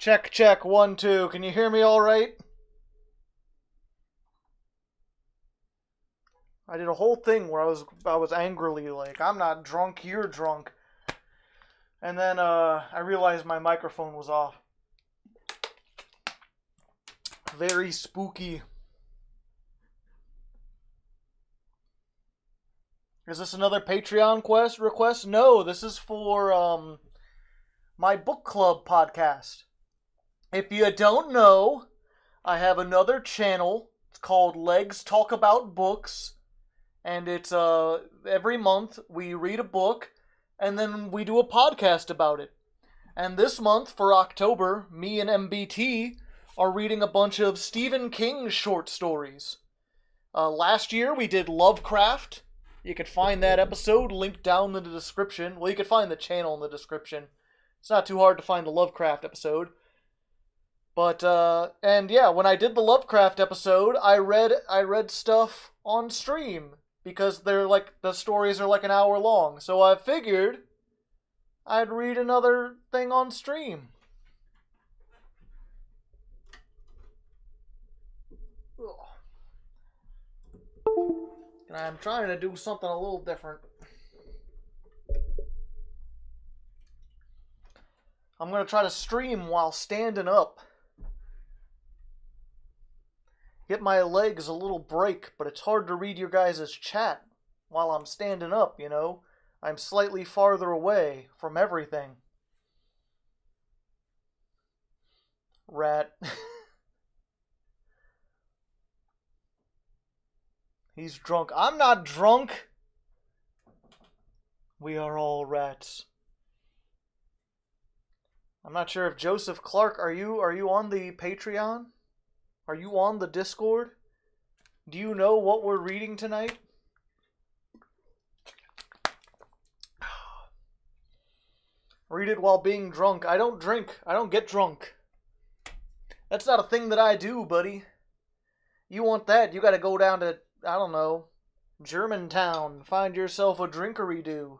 Check, check, 1, 2. Can you hear me all right? I did a whole thing where I was angrily like, I'm not drunk, you're drunk. And then I realized my microphone was off. Very spooky. Is this another Patreon request? No, this is for my book club podcast. If you don't know, I have another channel. It's called Legs Talk About Books. And it's every month we read a book and then we do a podcast about it. And this month, for October, me and MBT are reading a bunch of Stephen King short stories. Last year we did Lovecraft. You can find that episode linked down in the description. Well, you can find the channel in the description. It's not too hard to find the Lovecraft episode. But, and yeah, when I did the Lovecraft episode, I read stuff on stream. Because the stories are like an hour long. So I figured I'd read another thing on stream. And I'm trying to do something a little different. I'm going to try to stream while standing up. Get my legs a little break, but it's hard to read your guys' chat while I'm standing up, you know? I'm slightly farther away from everything. Rat. He's drunk. I'm not drunk! We are all rats. I'm not sure if Joseph Clark, are you on the Patreon? Are you on the Discord? Do you know what we're reading tonight? Read it while being drunk. I don't drink. I don't get drunk. That's not a thing that I do, buddy. You want that, you gotta go down to, I don't know, Germantown. Find yourself a drinkery-do.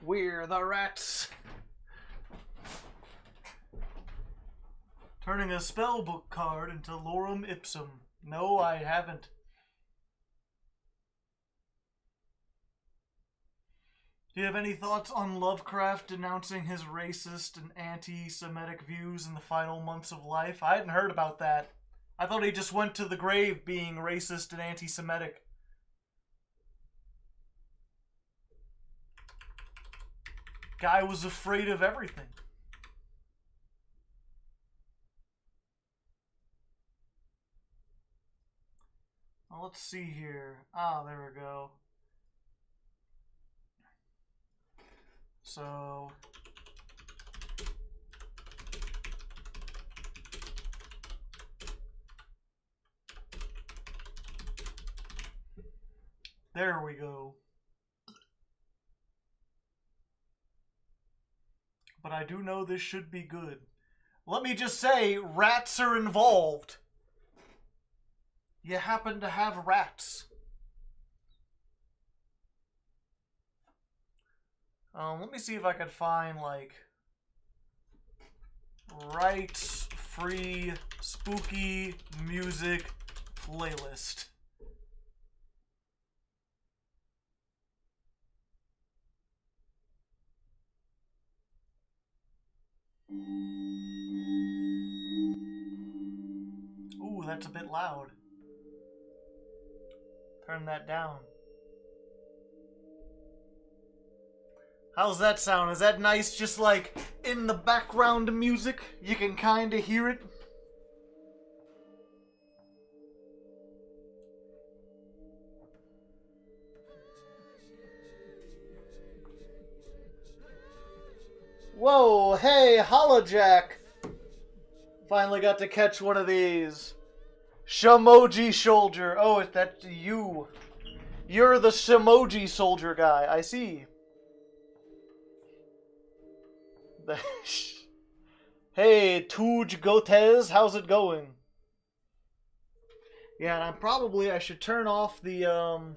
We're the rats. Turning a spellbook card into lorem ipsum. No, I haven't. Do you have any thoughts on Lovecraft denouncing his racist and anti-Semitic views in the final months of life? I hadn't heard about that. I thought he just went to the grave being racist and anti-Semitic. Guy was afraid of everything. Well, let's see here. Ah, there we go. So... there we go. But I do know this should be good. Let me just say, rats are involved. You happen to have rats. Let me see if I can find, like, rights-free spooky music playlist. Ooh, that's a bit loud. Turn that down. How's that sound? Is that nice, just like in the background music? You can kinda hear it. Whoa, hey, Holojack! Finally got to catch one of these. Shamoji Soldier. Oh, that's you. You're the Shamoji Soldier guy, I see. Hey, Tuj Gotez, how's it going? Yeah, and I should turn off the,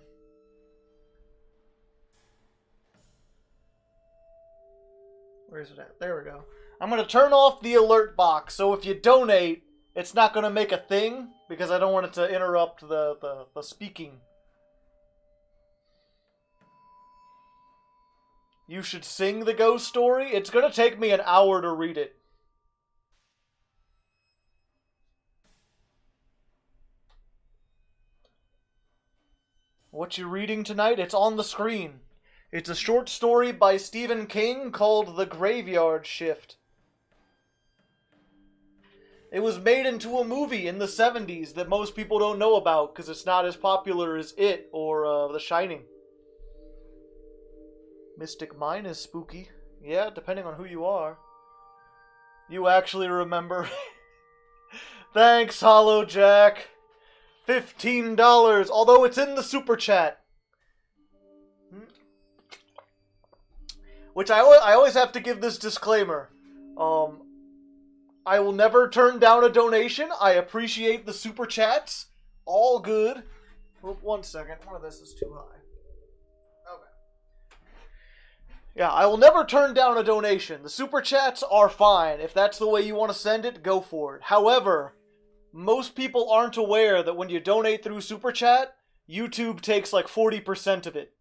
Where is it at? There we go. I'm going to turn off the alert box, so if you donate, it's not going to make a thing, because I don't want it to interrupt the speaking. You should sing the ghost story? It's going to take me an hour to read it. What you reading tonight? It's on the screen. It's a short story by Stephen King called The Graveyard Shift. It was made into a movie in the 70s that most people don't know about because it's not as popular as It or The Shining. Mystic Mine is spooky. Yeah, depending on who you are. You actually remember. Thanks, Hollow Jack. $15, although it's in the super chat. Which I always have to give this disclaimer. I will never turn down a donation. I appreciate the super chats. All good. Oh, 1 second. One of this is too high. Okay. Yeah, I will never turn down a donation. The super chats are fine. If that's the way you want to send it, go for it. However, most people aren't aware that when you donate through super chat, YouTube takes like 40% of it.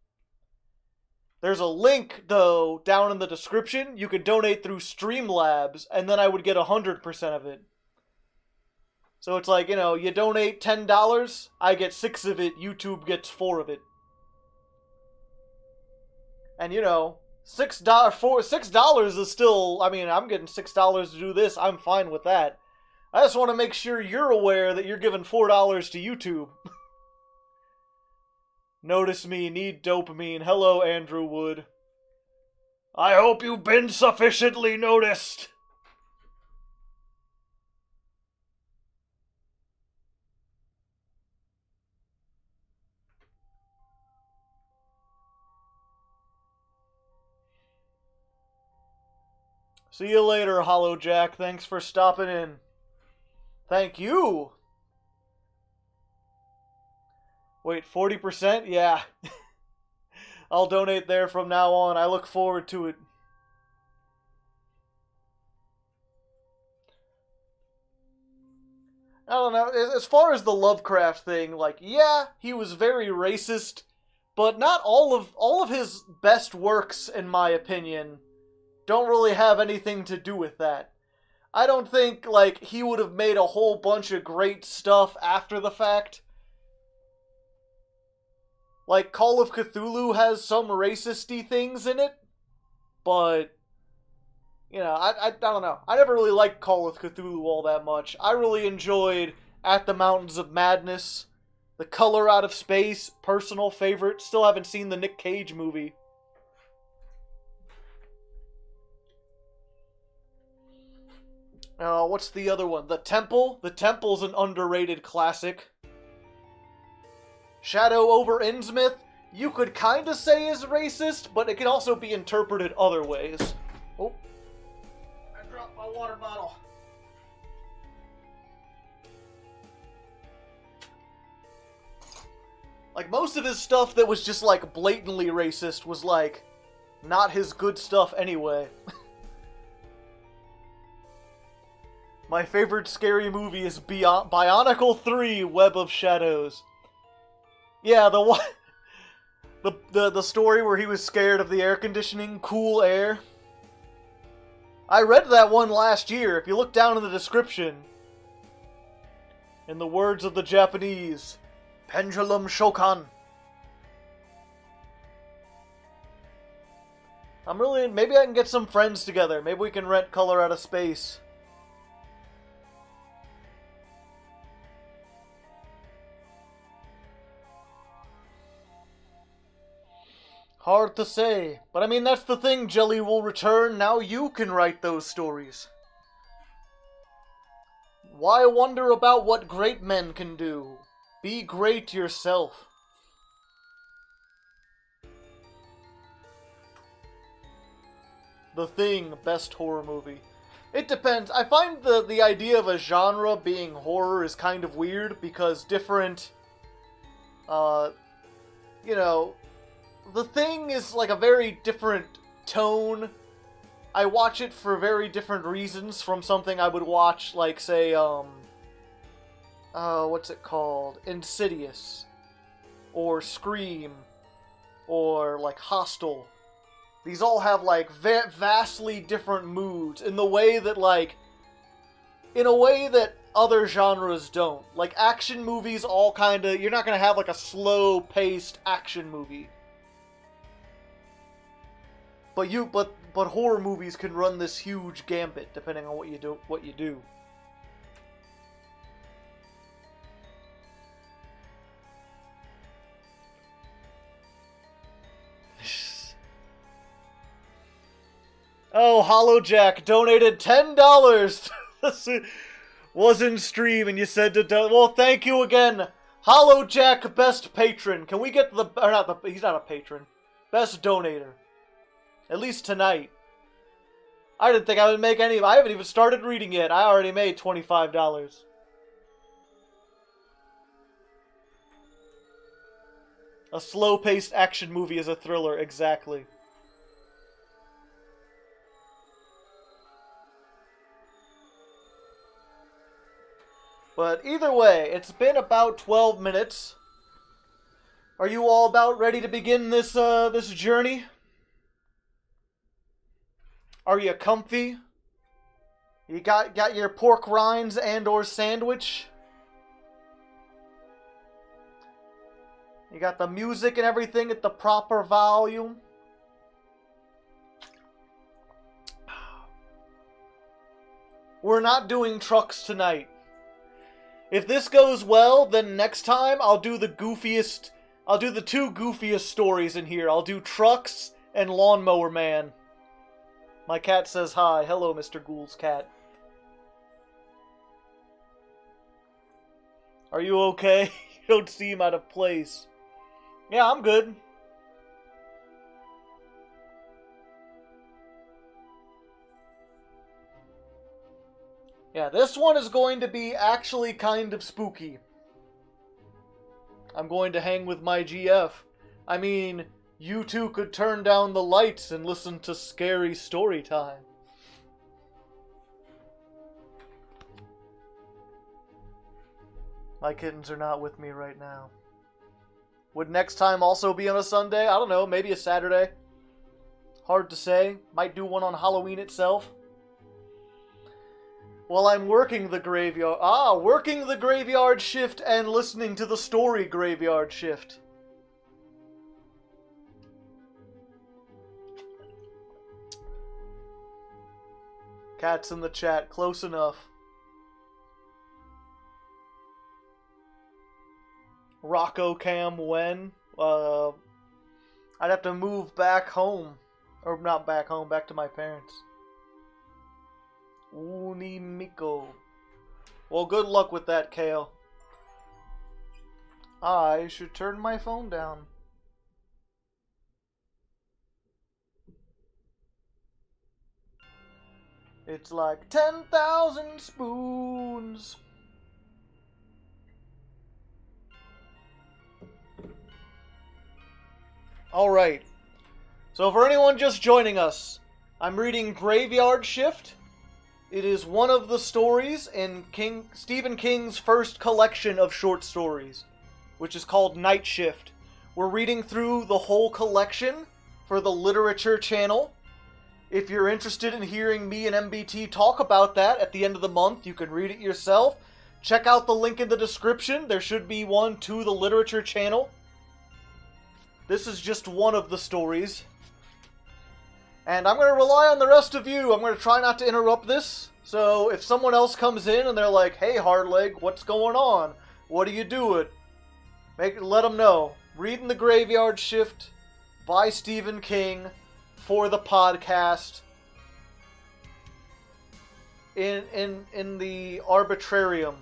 There's a link, though, down in the description. You can donate through Streamlabs, and then I would get 100% of it. So it's like, you donate $10, I get 6 of it, YouTube gets 4 of it. And, $6 is still, I'm getting $6 to do this, I'm fine with that. I just want to make sure you're aware that you're giving $4 to YouTube. Notice me, need dopamine. Hello, Andrew Wood. I hope you've been sufficiently noticed. See you later, Hollow Jack. Thanks for stopping in. Thank you. Wait, 40%? Yeah. I'll donate there from now on. I look forward to it. I don't know. As far as the Lovecraft thing, yeah, he was very racist, but not all of his best works, in my opinion, don't really have anything to do with that. I don't think, he would have made a whole bunch of great stuff after the fact. Call of Cthulhu has some racist-y things in it, but, I don't know. I never really liked Call of Cthulhu all that much. I really enjoyed At the Mountains of Madness, The Color Out of Space, personal favorite. Still haven't seen the Nick Cage movie. What's the other one? The Temple? The Temple's an underrated classic. Shadow over Innsmouth, you could kinda say is racist, but it can also be interpreted other ways. Oh, I dropped my water bottle. Most of his stuff that was just, blatantly racist was, not his good stuff anyway. My favorite scary movie is Bionicle 3, Web of Shadows. Yeah, the one... The story where he was scared of the air conditioning, cool air. I read that one last year. If you look down in the description. In the words of the Japanese, Pendulum Shokan. Maybe I can get some friends together. Maybe we can rent Color Out of Space. Hard to say. But that's the thing, Jelly will return. Now you can write those stories. Why wonder about what great men can do? Be great yourself. The Thing, best horror movie. It depends. I find the idea of a genre being horror is kind of weird because different, The Thing is a very different tone I watch it for very different reasons from something I would watch, like, say, what's it called? Insidious. Or Scream. Or, like, Hostel. These all have, like, vastly different moods in the way that, like, in a way that other genres don't. Like, action movies all kind of, you're not going to have, like, a slow-paced action movie. But horror movies can run this huge gambit depending on what you do. Oh, HollowJack donated $10. Was in stream and you said to donate. Well, thank you again, HollowJack, best patron. Can we get he's not a patron. Best donator. At least tonight. I didn't think I would make any. I haven't even started reading yet. I already made $25. A slow-paced action movie is a thriller, exactly. But either way, it's been about 12 minutes. Are you all about ready to begin this this journey? Are you comfy? You got your pork rinds and or sandwich? You got the music and everything at the proper volume? We're not doing trucks tonight. If this goes well, then next time I'll do the two goofiest stories in here. I'll do trucks and Lawnmower Man. My cat says hi. Hello, Mr. Ghoul's cat. Are you okay? You don't seem out of place. Yeah, I'm good. Yeah, this one is going to be actually kind of spooky. I'm going to hang with my GF. I mean, you two could turn down the lights and listen to scary story time. My kittens are not with me right now. Would next time also be on a Sunday? I don't know, maybe a Saturday. Hard to say. Might do one on Halloween itself. While I'm working the graveyard shift and listening to the story graveyard shift. Cats in the chat, close enough. Rocco Cam when? I'd have to move back home. Or not back home, back to my parents. Unimiko. Well, good luck with that, Kale. I should turn my phone down. It's like 10,000 spoons. Alright. So for anyone just joining us, I'm reading Graveyard Shift. It is one of the stories in Stephen King's first collection of short stories, which is called Night Shift. We're reading through the whole collection for the Literature channel. If you're interested in hearing me and MBT talk about that at the end of the month, you can read it yourself. Check out the link in the description. There should be one to the Literature channel. This is just one of the stories. And I'm going to rely on the rest of you. I'm going to try not to interrupt this. So if someone else comes in and they're like, hey, Hardleg, what's going on? What are you doing? Let them know. Reading The Graveyard Shift by Stephen King for the podcast in the Arbitrarium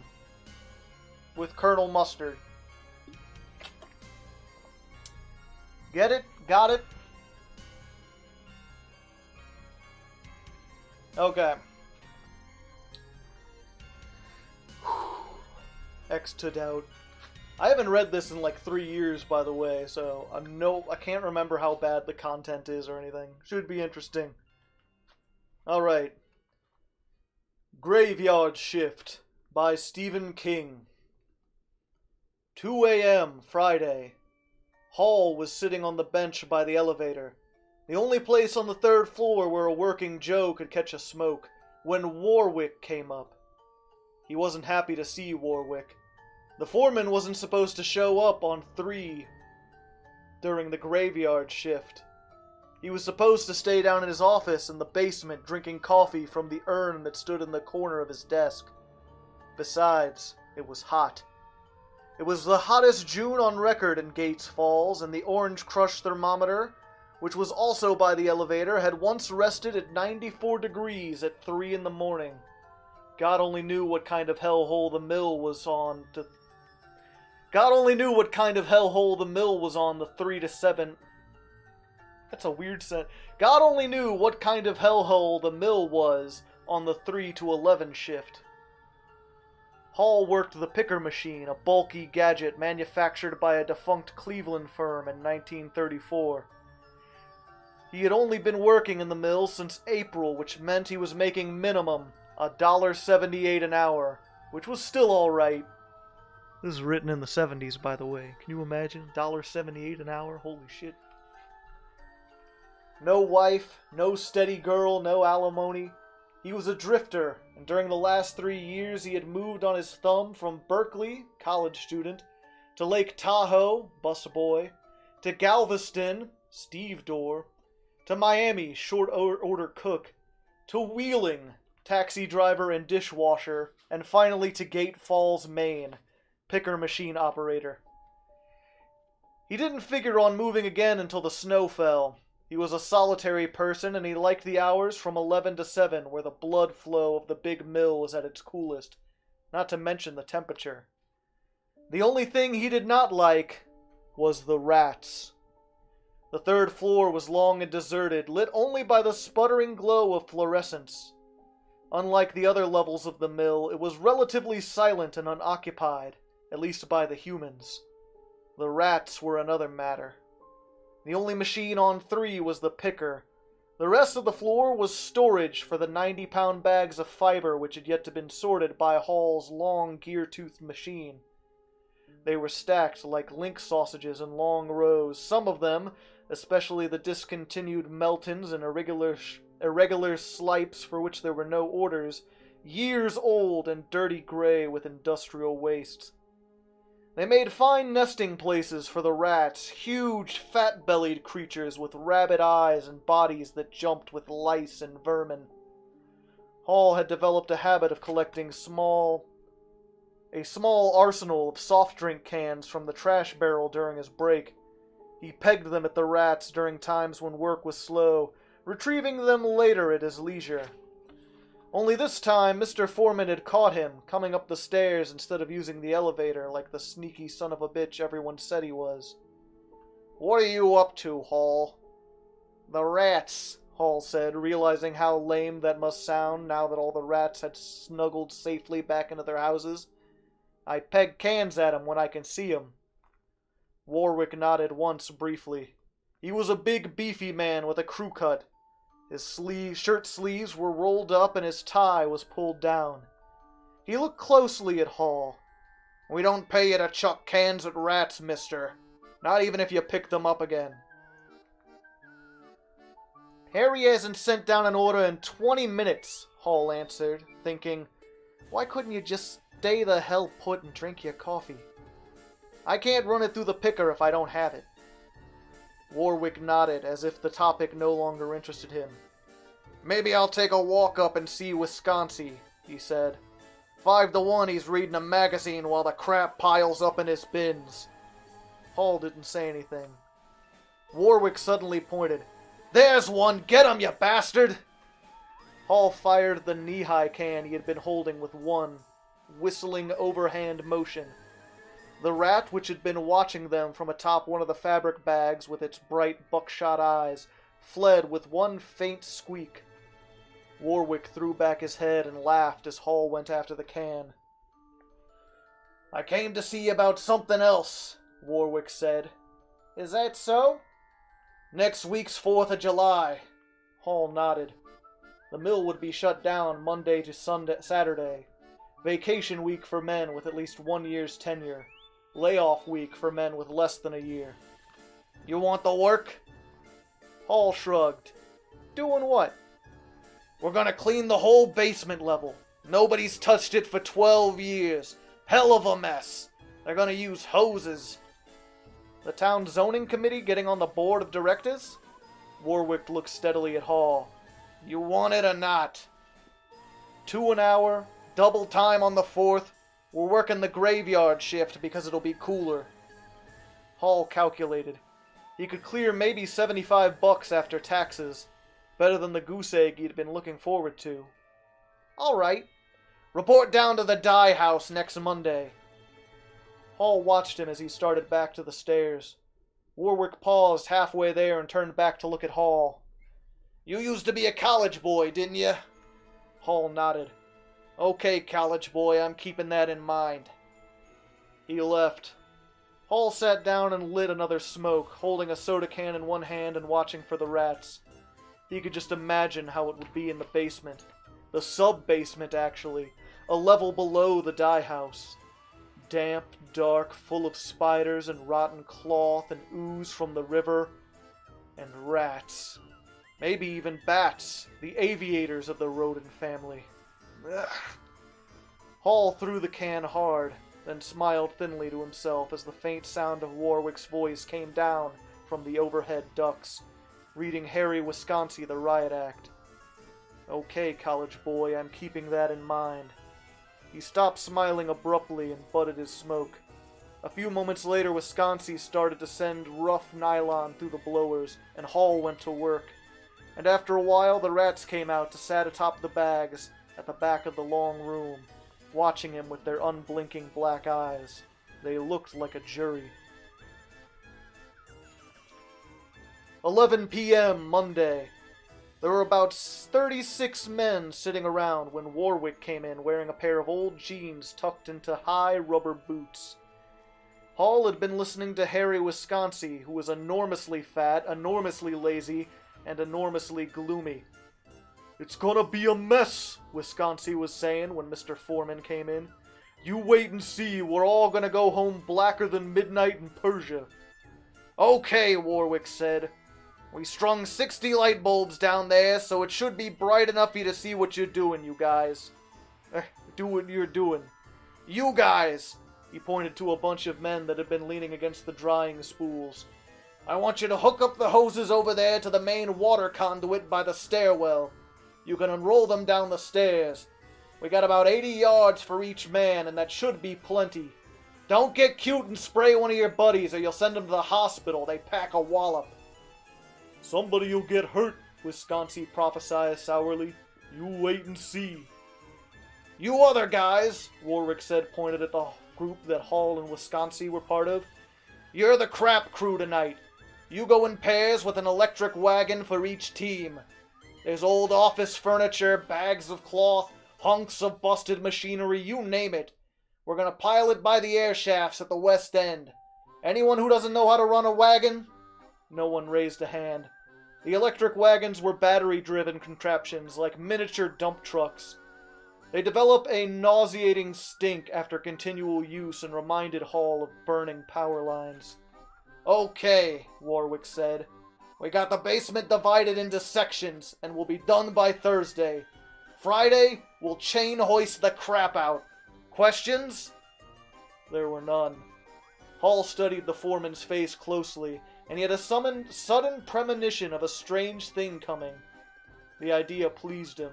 with Colonel Mustard. Get it? Got it? Okay. X to doubt. I haven't read this in like 3 years, by the way, so I can't remember how bad the content is or anything. Should be interesting. Alright. Graveyard Shift by Stephen King. 2 a.m. Friday. Hall was sitting on the bench by the elevator, the only place on the third floor where a working Joe could catch a smoke, when Warwick came up. He wasn't happy to see Warwick. The foreman wasn't supposed to show up on 3 during the graveyard shift. He was supposed to stay down in his office in the basement drinking coffee from the urn that stood in the corner of his desk. Besides, it was hot. It was the hottest June on record in Gates Falls, and the Orange Crush thermometer, which was also by the elevator, had once rested at 94 degrees at 3 in the morning. God only knew what kind of hellhole the mill was on God only knew what kind of hellhole the mill was on the 3 to 7. That's a weird sentence. God only knew what kind of hellhole the mill was on the 3 to 11 shift. Hall worked the picker machine, a bulky gadget manufactured by a defunct Cleveland firm in 1934. He had only been working in the mill since April, which meant he was making minimum $1.78 an hour, which was still alright. This is written in the 70s, by the way. Can you imagine? $1.78 an hour? Holy shit. No wife, no steady girl, no alimony. He was a drifter, and during the last 3 years he had moved on his thumb from Berkeley, college student, to Lake Tahoe, busboy, to Galveston, stevedore, to Miami, short order cook, to Wheeling, taxi driver and dishwasher, and finally to Gate Falls, Maine, picker machine operator. He didn't figure on moving again until the snow fell. He was a solitary person, and he liked the hours from 11 to 7, where the blood flow of the big mill was at its coolest, not to mention the temperature. The only thing he did not like was the rats. The third floor was long and deserted, lit only by the sputtering glow of fluorescence. Unlike the other levels of the mill, it was relatively silent and unoccupied, at least by the humans. The rats were another matter. The only machine on 3 was the picker. The rest of the floor was storage for the 90-pound bags of fiber which had yet to been sorted by Hall's long gear-toothed machine. They were stacked like link sausages in long rows, some of them, especially the discontinued Meltons and irregular slipes for which there were no orders, years old and dirty gray with industrial wastes. They made fine nesting places for the rats, huge, fat-bellied creatures with rabbit eyes and bodies that jumped with lice and vermin. Hall had developed a habit of collecting a small arsenal of soft drink cans from the trash barrel during his break. He pegged them at the rats during times when work was slow, retrieving them later at his leisure. Only this time, Mr. Foreman had caught him, coming up the stairs instead of using the elevator like the sneaky son of a bitch everyone said he was. "What are you up to, Hall?" "The rats," Hall said, realizing how lame that must sound now that all the rats had snuggled safely back into their houses. "I peg cans at 'em when I can see 'em." Warwick nodded once briefly. He was a big, beefy man with a crew cut. His shirt sleeves were rolled up and his tie was pulled down. He looked closely at Hall. "We don't pay you to chuck cans at rats, mister. Not even if you pick them up again." "Harry hasn't sent down an order in 20 minutes, Hall answered, thinking, why couldn't you just stay the hell put and drink your coffee? "I can't run it through the picker if I don't have it." Warwick nodded, as if the topic no longer interested him. "Maybe I'll take a walk up and see Wisconsin," he said. 5 to 1 he's reading a magazine while the crap piles up in his bins. Hall didn't say anything. Warwick suddenly pointed. "There's one! Get him, you bastard!" Hall fired the knee-high can he had been holding with one whistling overhand motion. The rat, which had been watching them from atop one of the fabric bags with its bright buckshot eyes, fled with one faint squeak. Warwick threw back his head and laughed as Hall went after the can. "I came to see you about something else," Warwick said. "Is that so?" "Next week's 4th of July." Hall nodded. The mill would be shut down Monday to Saturday. Vacation week for men with at least 1 year's tenure. Layoff week for men with less than a year. You want the work? Hall shrugged. Doing what? We're gonna clean the whole basement level. Nobody's touched it for 12 years. Hell of a mess. They're gonna use hoses. The town zoning committee getting on the board of directors? Warwick looked steadily at Hall. You want it or not? 2 an hour, double time on the 4th. We're working the graveyard shift because it'll be cooler. Hall calculated. He could clear maybe $75 after taxes. Better than the goose egg he'd been looking forward to. All right. Report down to the dye house next Monday. Hall watched him as he started back to the stairs. Warwick paused halfway there and turned back to look at Hall. You used to be a college boy, didn't you? Hall nodded. Okay, college boy, I'm keeping that in mind. He left. Hall sat down and lit another smoke, holding a soda can in one hand and watching for the rats. He could just imagine how it would be in the basement. The sub-basement, actually. A level below the dye house. Damp, dark, full of spiders and rotten cloth and ooze from the river. And rats. Maybe even bats, the aviators of the rodent family. Ugh. Hall threw the can hard, then smiled thinly to himself as the faint sound of Warwick's voice came down from the overhead ducts, reading Harry Wisconsin the Riot Act. Okay, college boy, I'm keeping that in mind. He stopped smiling abruptly and butted his smoke. A few moments later, Wisconsin started to send rough nylon through the blowers, and Hall went to work. And after a while, the rats came out to sat atop the bags at the back of the long room, watching him with their unblinking black eyes. They looked like a jury. 11 p.m. Monday. There were about 36 men sitting around when Warwick came in wearing a pair of old jeans tucked into high rubber boots. Hall had been listening to Harry Wisconsin, who was enormously fat, enormously lazy, and enormously gloomy. It's gonna be a mess, Wisconsin was saying when Mr. Foreman came in. You wait and see, we're all gonna go home blacker than midnight in Persia. Okay, Warwick said. We strung 60 light bulbs down there, so it should be bright enough for you to see what you're doing, you guys. Do what you're doing. You guys! He pointed to a bunch of men that had been leaning against the drying spools. I want you to hook up the hoses over there to the main water conduit by the stairwell. You can unroll them down the stairs. We got about 80 yards for each man, and that should be plenty. Don't get cute and spray one of your buddies, or you'll send them to the hospital. They pack a wallop. Somebody'll get hurt, Wisconsin prophesied sourly. You wait and see. You other guys, Warwick said, pointed at the group that Hall and Wisconsin were part of. You're the crap crew tonight. You go in pairs with an electric wagon for each team. There's old office furniture, bags of cloth, hunks of busted machinery, you name it. We're gonna pile it by the air shafts at the west end. Anyone who doesn't know how to run a wagon? No one raised a hand. The electric wagons were battery-driven contraptions like miniature dump trucks. They develop a nauseating stink after continual use and reminded Hall of burning power lines. Okay, Warwick said. We got the basement divided into sections and we'll be done by Thursday. Friday, we'll chain hoist the crap out. Questions? There were none. Hall studied the foreman's face closely, and he had a sudden premonition of a strange thing coming. The idea pleased him.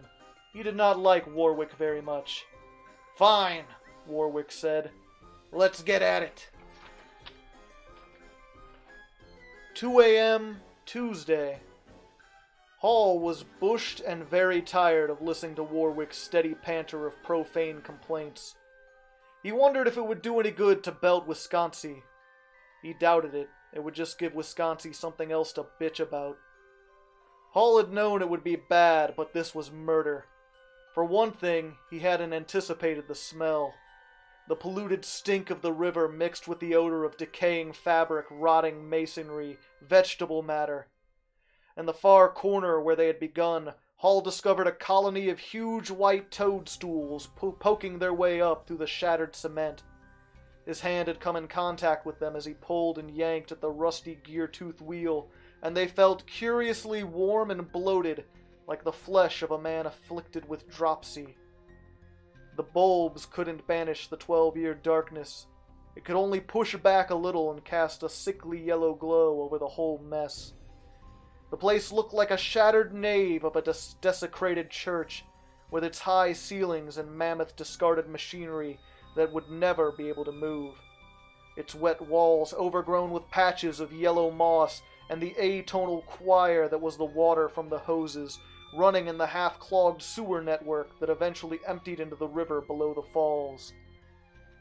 He did not like Warwick very much. Fine, Warwick said. Let's get at it. 2 a.m. Tuesday. Hall was bushed and very tired of listening to Warwick's steady panter of profane complaints. He wondered if it would do any good to belt Wisconsin. He doubted it. It would just give Wisconsin something else to bitch about. Hall had known it would be bad, but this was murder. For one thing, he hadn't anticipated the smell. The polluted stink of the river mixed with the odor of decaying fabric, rotting masonry, vegetable matter. In the far corner where they had begun, Hall discovered a colony of huge white toadstools poking their way up through the shattered cement. His hand had come in contact with them as he pulled and yanked at the rusty gear-tooth wheel, and they felt curiously warm and bloated, like the flesh of a man afflicted with dropsy. The bulbs couldn't banish the 12-year darkness. It could only push back a little and cast a sickly yellow glow over the whole mess. The place looked like a shattered nave of a desecrated church, with its high ceilings and mammoth discarded machinery that would never be able to move. Its wet walls overgrown with patches of yellow moss, and the atonal choir that was the water from the hoses, running in the half-clogged sewer network that eventually emptied into the river below the falls.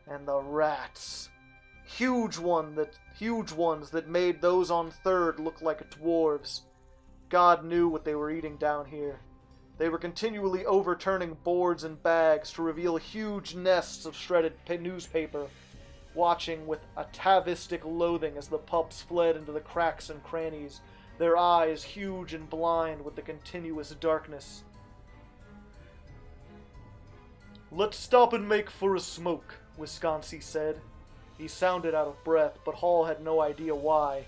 And the rats. Huge ones that made those on Third look like dwarves. God knew what they were eating down here. They were continually overturning boards and bags to reveal huge nests of shredded newspaper, watching with atavistic loathing as the pups fled into the cracks and crannies, their eyes huge and blind with the continuous darkness. "Let's stop and make for a smoke," Wisconsin said. He sounded out of breath, but Hall had no idea why.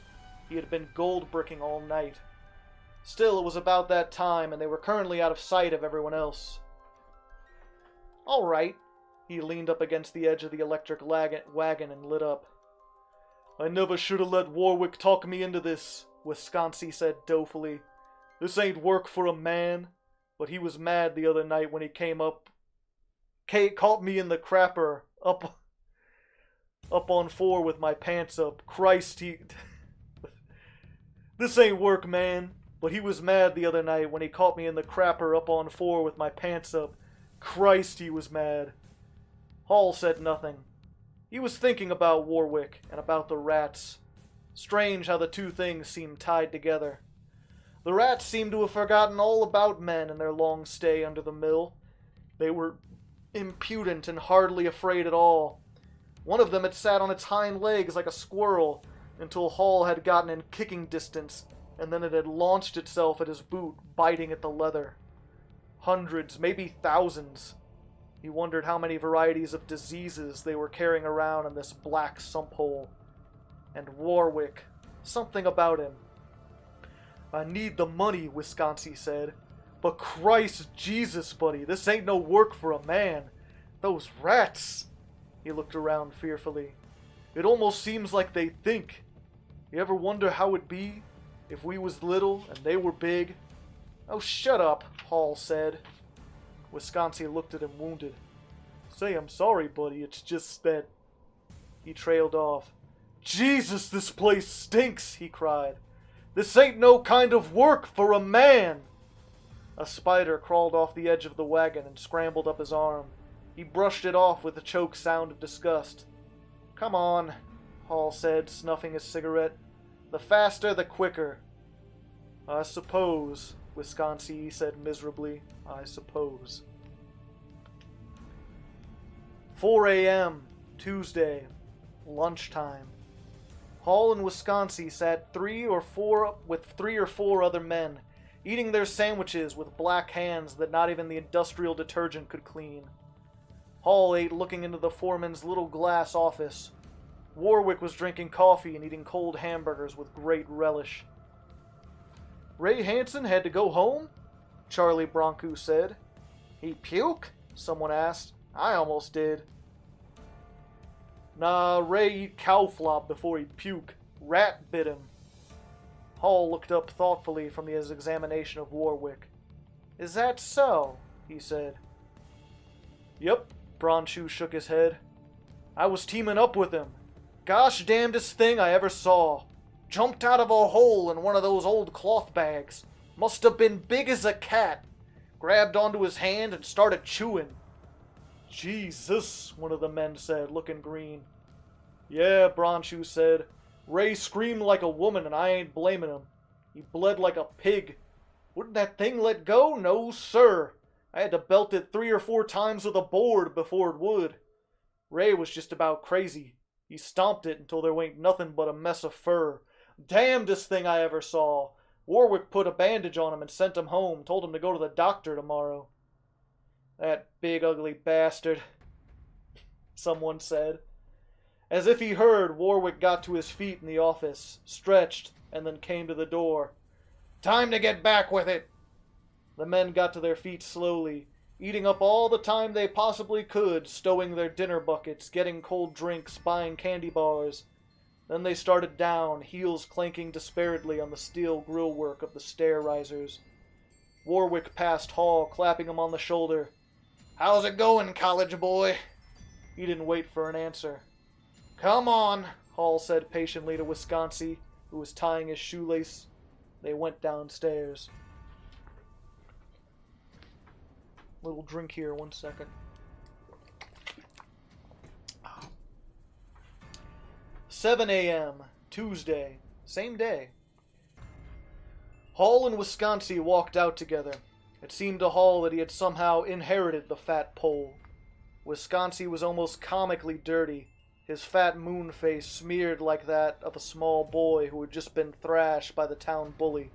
He had been gold-bricking all night. Still, it was about that time, and they were currently out of sight of everyone else. "All right." He leaned up against the edge of the electric wagon and lit up. "I never should have let Warwick talk me into this," Wisconsin said dolefully. "This ain't work for a man, but he was mad the other night when he caught me in the crapper up on 4 with my pants up. Christ, This ain't work, man. But he was mad the other night when he caught me in the crapper up on 4 with my pants up. Christ, he was mad." Hall said nothing. He was thinking about Warwick and about the rats. Strange how the two things seemed tied together. The rats seemed to have forgotten all about men in their long stay under the mill. They were impudent and hardly afraid at all. One of them had sat on its hind legs like a squirrel until Hall had gotten in kicking distance, and then it had launched itself at his boot, biting at the leather. Hundreds, maybe thousands. He wondered how many varieties of diseases they were carrying around in this black sump hole. And Warwick. Something about him. "I need the money," Wisconsin said. "But Christ Jesus, buddy, this ain't no work for a man. Those rats." He looked around fearfully. "It almost seems like they think. You ever wonder how it'd be if we was little and they were big?" "Oh, shut up," Hall said. Wisconsin looked at him wounded. "Say I'm sorry, buddy, it's just that..." He trailed off. "Jesus, this place stinks," he cried. "This ain't no kind of work for a man." A spider crawled off the edge of the wagon and scrambled up his arm. He brushed it off with a choked sound of disgust. "Come on," Hall said, snuffing his cigarette. "The faster, the quicker." "I suppose," Wisconsin said miserably. "I suppose." 4 a.m., Tuesday, lunchtime. Hall and Wisconsin sat with three or four other men, eating their sandwiches with black hands that not even the industrial detergent could clean. Hall ate looking into the foreman's little glass office. Warwick was drinking coffee and eating cold hamburgers with great relish. "Ray Hansen had to go home?" Charlie Bronco said. "He puke?" someone asked. "I almost did." "Nah, Ray eat cow flop before he puke. Rat bit him." Hall looked up thoughtfully from his examination of Warwick. "Is that so?" he said. "Yep," Bronchu shook his head. "I was teaming up with him. Gosh damnedest thing I ever saw. Jumped out of a hole in one of those old cloth bags. Must have been big as a cat. Grabbed onto his hand and started chewing." "Jesus," one of the men said, looking green. "Yeah," Bronchu said. "Ray screamed like a woman and I ain't blaming him. He bled like a pig. Wouldn't that thing let go? No, sir. I had to belt it 3 or 4 times with a board before it would. Ray was just about crazy. He stomped it until there ain't nothing but a mess of fur. Damnedest thing I ever saw. Warwick put a bandage on him and sent him home, told him to go to the doctor tomorrow. That big ugly bastard, someone said. As if he heard, Warwick got to his feet in the office, stretched, and then came to the door. Time to get back with it! The men got to their feet slowly, eating up all the time they possibly could, stowing their dinner buckets, getting cold drinks, buying candy bars. Then they started down, heels clanking despairedly on the steel grillwork of the stair risers. Warwick passed Hall, clapping him on the shoulder. How's it going, college boy? He didn't wait for an answer. Come on, Hall said patiently to Wisconsin, who was tying his shoelace. They went downstairs. Little drink here, 1 second. 7 a.m., Tuesday, same day. Hall and Wisconsin walked out together. It seemed to Hall that he had somehow inherited the fat pole. Wisconsin was almost comically dirty, his fat moon face smeared like that of a small boy who had just been thrashed by the town bully.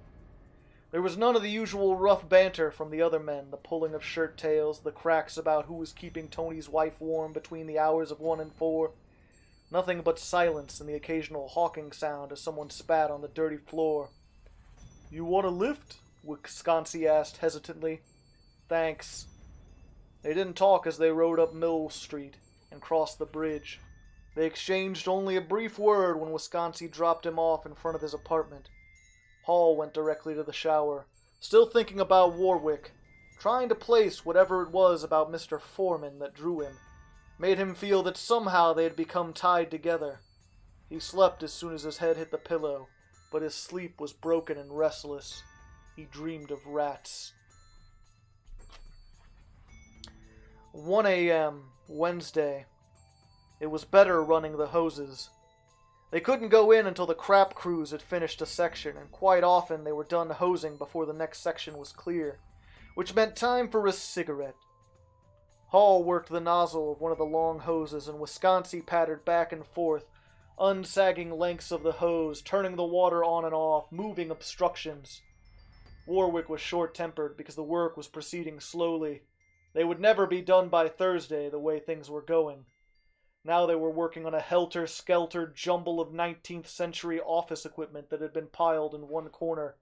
There was none of the usual rough banter from the other men, the pulling of shirt tails, the cracks about who was keeping Tony's wife warm between the hours of 1 and 4. Nothing but silence and the occasional hawking sound as someone spat on the dirty floor. You want a lift? Wisconsin asked hesitantly. Thanks. They didn't talk as they rode up Mill Street and crossed the bridge. They exchanged only a brief word when Wisconsin dropped him off in front of his apartment. Hall went directly to the shower, still thinking about Warwick, trying to place whatever it was about Mr. Foreman that drew him, made him feel that somehow they had become tied together. He slept as soon as his head hit the pillow, but his sleep was broken and restless. He dreamed of rats. 1 a.m., Wednesday. It was better running the hoses. They couldn't go in until the crap crews had finished a section, and quite often they were done hosing before the next section was clear, which meant time for a cigarette. Hall worked the nozzle of one of the long hoses, and Wisconsin pattered back and forth, unsagging lengths of the hose, turning the water on and off, moving obstructions. Warwick was short-tempered because the work was proceeding slowly. They would never be done by Thursday the way things were going. Now they were working on a helter-skelter jumble of 19th century office equipment that had been piled in one corner.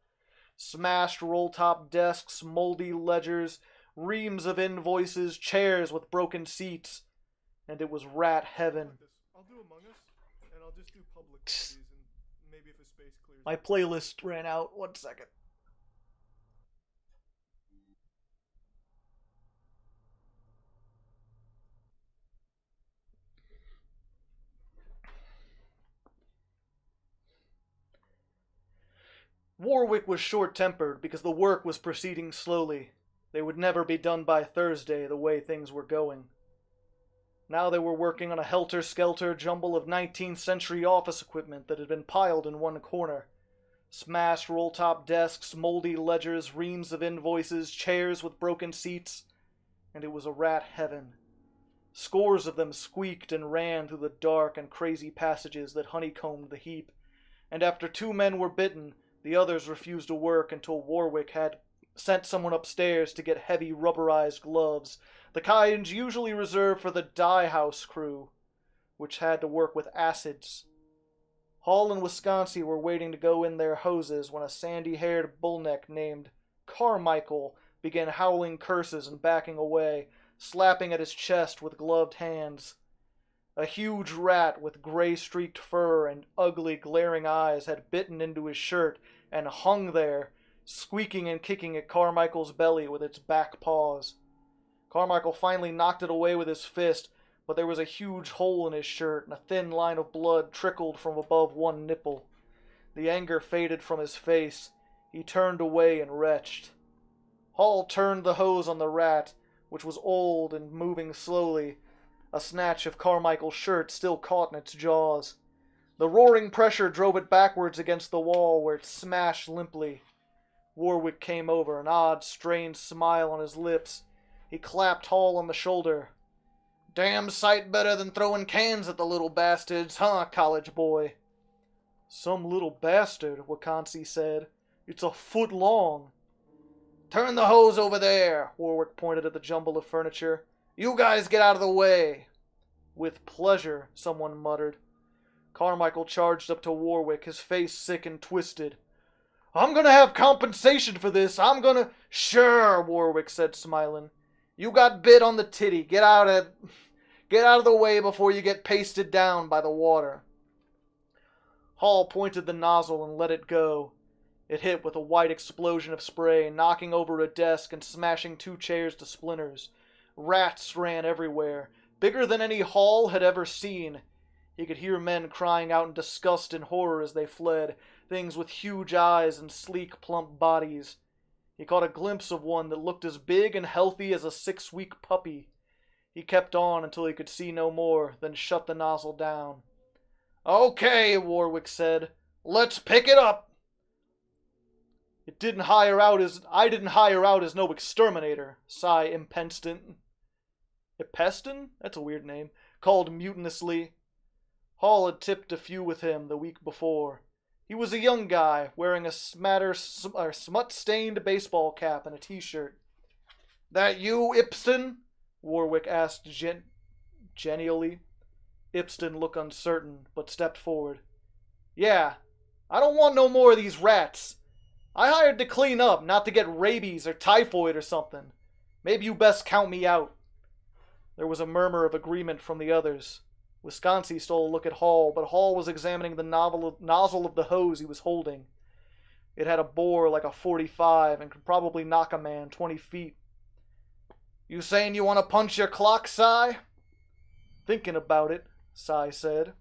Smashed roll-top desks, moldy ledgers, reams of invoices, chairs with broken seats. And it was rat heaven. I'll do Among Us, and I'll just do public movies, and maybe if a space clears. My playlist ran out. 1 second. Warwick was short-tempered because the work was proceeding slowly. They would never be done by Thursday the way things were going. Now they were working on a helter-skelter jumble of 19th century office equipment that had been piled in one corner. Smashed roll-top desks, moldy ledgers, reams of invoices, chairs with broken seats, and it was a rat heaven. Scores of them squeaked and ran through the dark and crazy passages that honeycombed the heap, and after 2 men were bitten, the others refused to work until Warwick had sent someone upstairs to get heavy rubberized gloves, the kind usually reserved for the dye house crew, which had to work with acids. Hall and Wisconsin were waiting to go in their hoses when a sandy-haired bullneck named Carmichael began howling curses and backing away, slapping at his chest with gloved hands. A huge rat with gray-streaked fur and ugly, glaring eyes had bitten into his shirt and hung there, squeaking and kicking at Carmichael's belly with its back paws. Carmichael finally knocked it away with his fist, but there was a huge hole in his shirt and a thin line of blood trickled from above one nipple. The anger faded from his face. He turned away and retched. Hall turned the hose on the rat, which was old and moving slowly, a snatch of Carmichael's shirt still caught in its jaws. The roaring pressure drove it backwards against the wall, where it smashed limply. Warwick came over, an odd, strained smile on his lips. He clapped Hall on the shoulder. "Damn sight better than throwing cans at the little bastards, huh, college boy?" "Some little bastard," Wakansi said, It's a foot long. Turn the hose over there, Warwick pointed at the jumble of furniture. You guys get out of the way. With pleasure, someone muttered. Carmichael charged up to Warwick, his face sick and twisted. I'm gonna have compensation for this. Sure, Warwick said, smiling. You got bit on the titty. Get out of the way before you get pasted down by the water. Hall pointed the nozzle and let it go. It hit with a white explosion of spray, knocking over a desk and smashing 2 chairs to splinters. Rats ran everywhere, bigger than any Hall had ever seen. He could hear men crying out in disgust and horror as they fled, things with huge eyes and sleek, plump bodies. He caught a glimpse of one that looked as big and healthy as a 6-week puppy. He kept on until he could see no more, then shut the nozzle down. Okay, Warwick said. Let's pick it up. I didn't hire out as no exterminator, Cy Impenston. That's a weird name. Called mutinously. Hall had tipped a few with him the week before. He was a young guy, wearing a smut-stained baseball cap and a t-shirt. That you, Ipston? Warwick asked genially. Ipston looked uncertain, but stepped forward. Yeah, I don't want no more of these rats. I hired to clean up, not to get rabies or typhoid or something. Maybe you best count me out. There was a murmur of agreement from the others. Wisconsin stole a look at Hall, but Hall was examining the nozzle of the hose he was holding. It had a bore like a .45 and could probably knock a man 20 feet. You saying you want to punch your clock, Cy? Thinking about it, Cy said.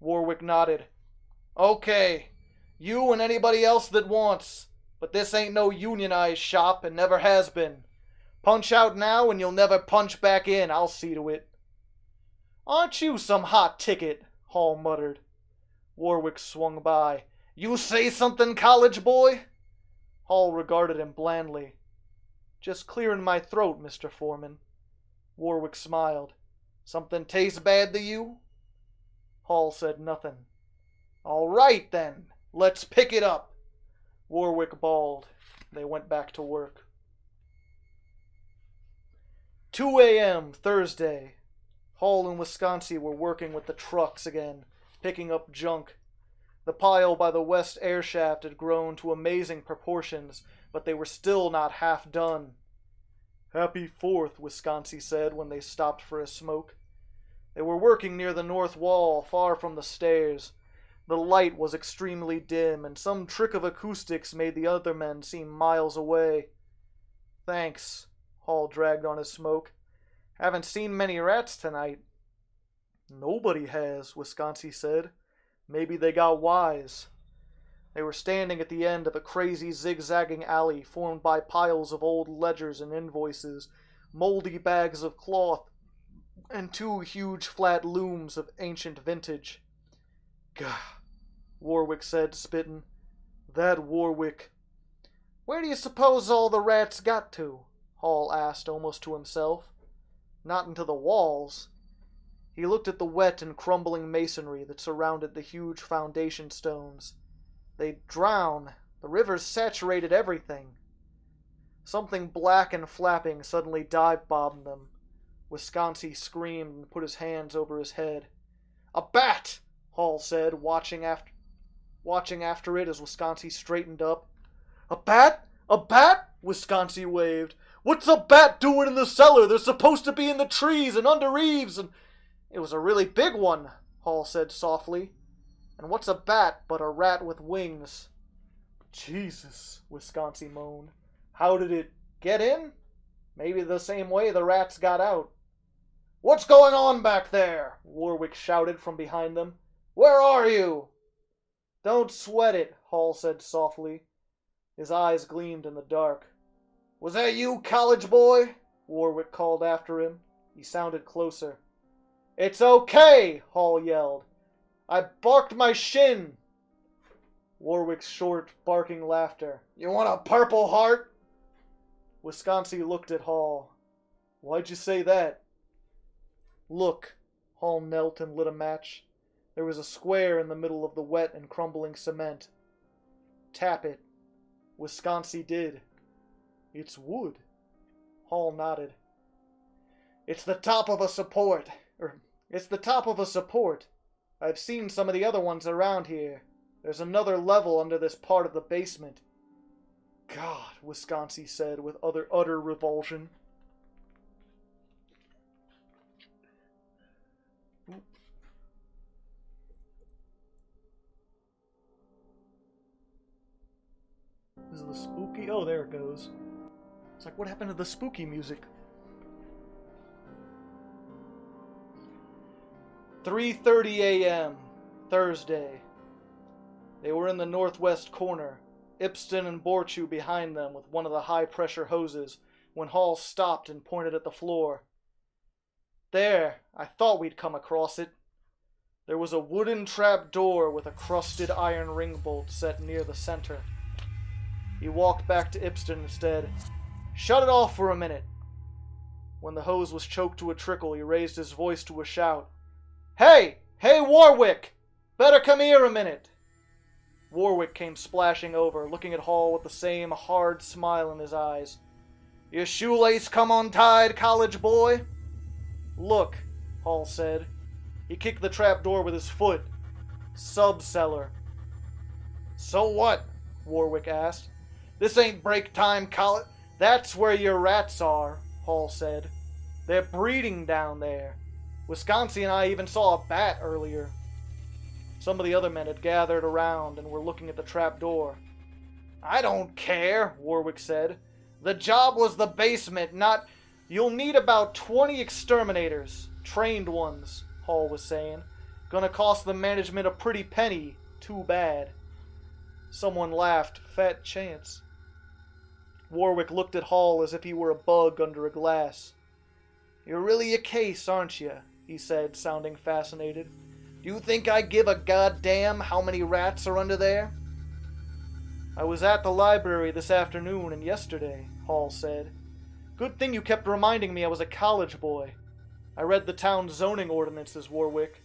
Warwick nodded. Okay, you and anybody else that wants, but this ain't no unionized shop and never has been. Punch out now and you'll never punch back in, I'll see to it. Aren't you some hot ticket? Hall muttered. Warwick swung by. You say something, college boy? Hall regarded him blandly. Just clearing my throat, Mr. Foreman. Warwick smiled. Something tastes bad to you? Hall said nothing. All right, then. Let's pick it up. Warwick bawled. They went back to work. 2 a.m. Thursday. Hall and Wisconsin were working with the trucks again, picking up junk. The pile by the west air shaft had grown to amazing proportions, but they were still not half done. Happy 4th, Wisconsin said when they stopped for a smoke. They were working near the north wall, far from the stairs. The light was extremely dim, and some trick of acoustics made the other men seem miles away. Thanks, Hall dragged on his smoke. Haven't seen many rats tonight. Nobody has, Wisconsin said. Maybe they got wise. They were standing at the end of a crazy zigzagging alley formed by piles of old ledgers and invoices, moldy bags of cloth, and 2 huge flat looms of ancient vintage. Gah, Warwick said, spitting. That Warwick. Where do you suppose all the rats got to? Hall asked almost to himself. Not into the walls. He looked at the wet and crumbling masonry that surrounded the huge foundation stones. They'd drown. The rivers saturated everything. Something black and flapping suddenly dive-bombed them. Wisconsin screamed and put his hands over his head. A bat! Hall said, watching after it as Wisconsin straightened up. A bat? A bat? Wisconsin waved. What's a bat doing in the cellar? They're supposed to be in the trees and under eaves and... It was a really big one, Hall said softly. And what's a bat but a rat with wings? Jesus, Wisconsin moaned. How did it get in? Maybe the same way the rats got out. What's going on back there? Warwick shouted from behind them. Where are you? Don't sweat it, Hall said softly. His eyes gleamed in the dark. Was that you, college boy? Warwick called after him. He sounded closer. It's okay, Hall yelled. I barked my shin. Warwick's short, barking laughter. You want a Purple Heart? Wisconsin looked at Hall. Why'd you say that? Look. Hall knelt and lit a match. There was a square in the middle of the wet and crumbling cement. Tap it. Wisconsin did. It's wood. Hall nodded. It's the top of a support. It's the top of a support. I've seen some of the other ones around here. There's another level under this part of the basement. God, Wisconsin said with utter revulsion. This is the spooky... Oh, there it goes. It's like, what happened to the spooky music? 3:30 a.m. Thursday. They were in the northwest corner, Ipston and Borchu behind them with one of the high-pressure hoses, when Hall stopped and pointed at the floor. There, I thought we'd come across it. There was a wooden trap door with a crusted iron ring bolt set near the center. He walked back to Ipston instead. Shut it off for a minute. When the hose was choked to a trickle, he raised his voice to a shout. Hey! Hey, Warwick! Better come here a minute! Warwick came splashing over, looking at Hall with the same hard smile in his eyes. Your shoelace come untied, college boy? Look, Hall said. He kicked the trap door with his foot. Sub-cellar. So what? Warwick asked. This ain't break time, college. That's where your rats are, Hall said. They're breeding down there. Wisconsin and I even saw a bat earlier. Some of the other men had gathered around and were looking at the trap door. I don't care, Warwick said. The job was the basement, not... You'll need about 20 exterminators. Trained ones, Hall was saying. Gonna cost the management a pretty penny. Too bad. Someone laughed. Fat chance. Warwick looked at Hall as if he were a bug under a glass. You're really a case, aren't you? He said, sounding fascinated. Do you think I give a goddamn how many rats are under there? I was at the library this afternoon and yesterday, Hall said. Good thing you kept reminding me I was a college boy. I read the town's zoning ordinances, Warwick.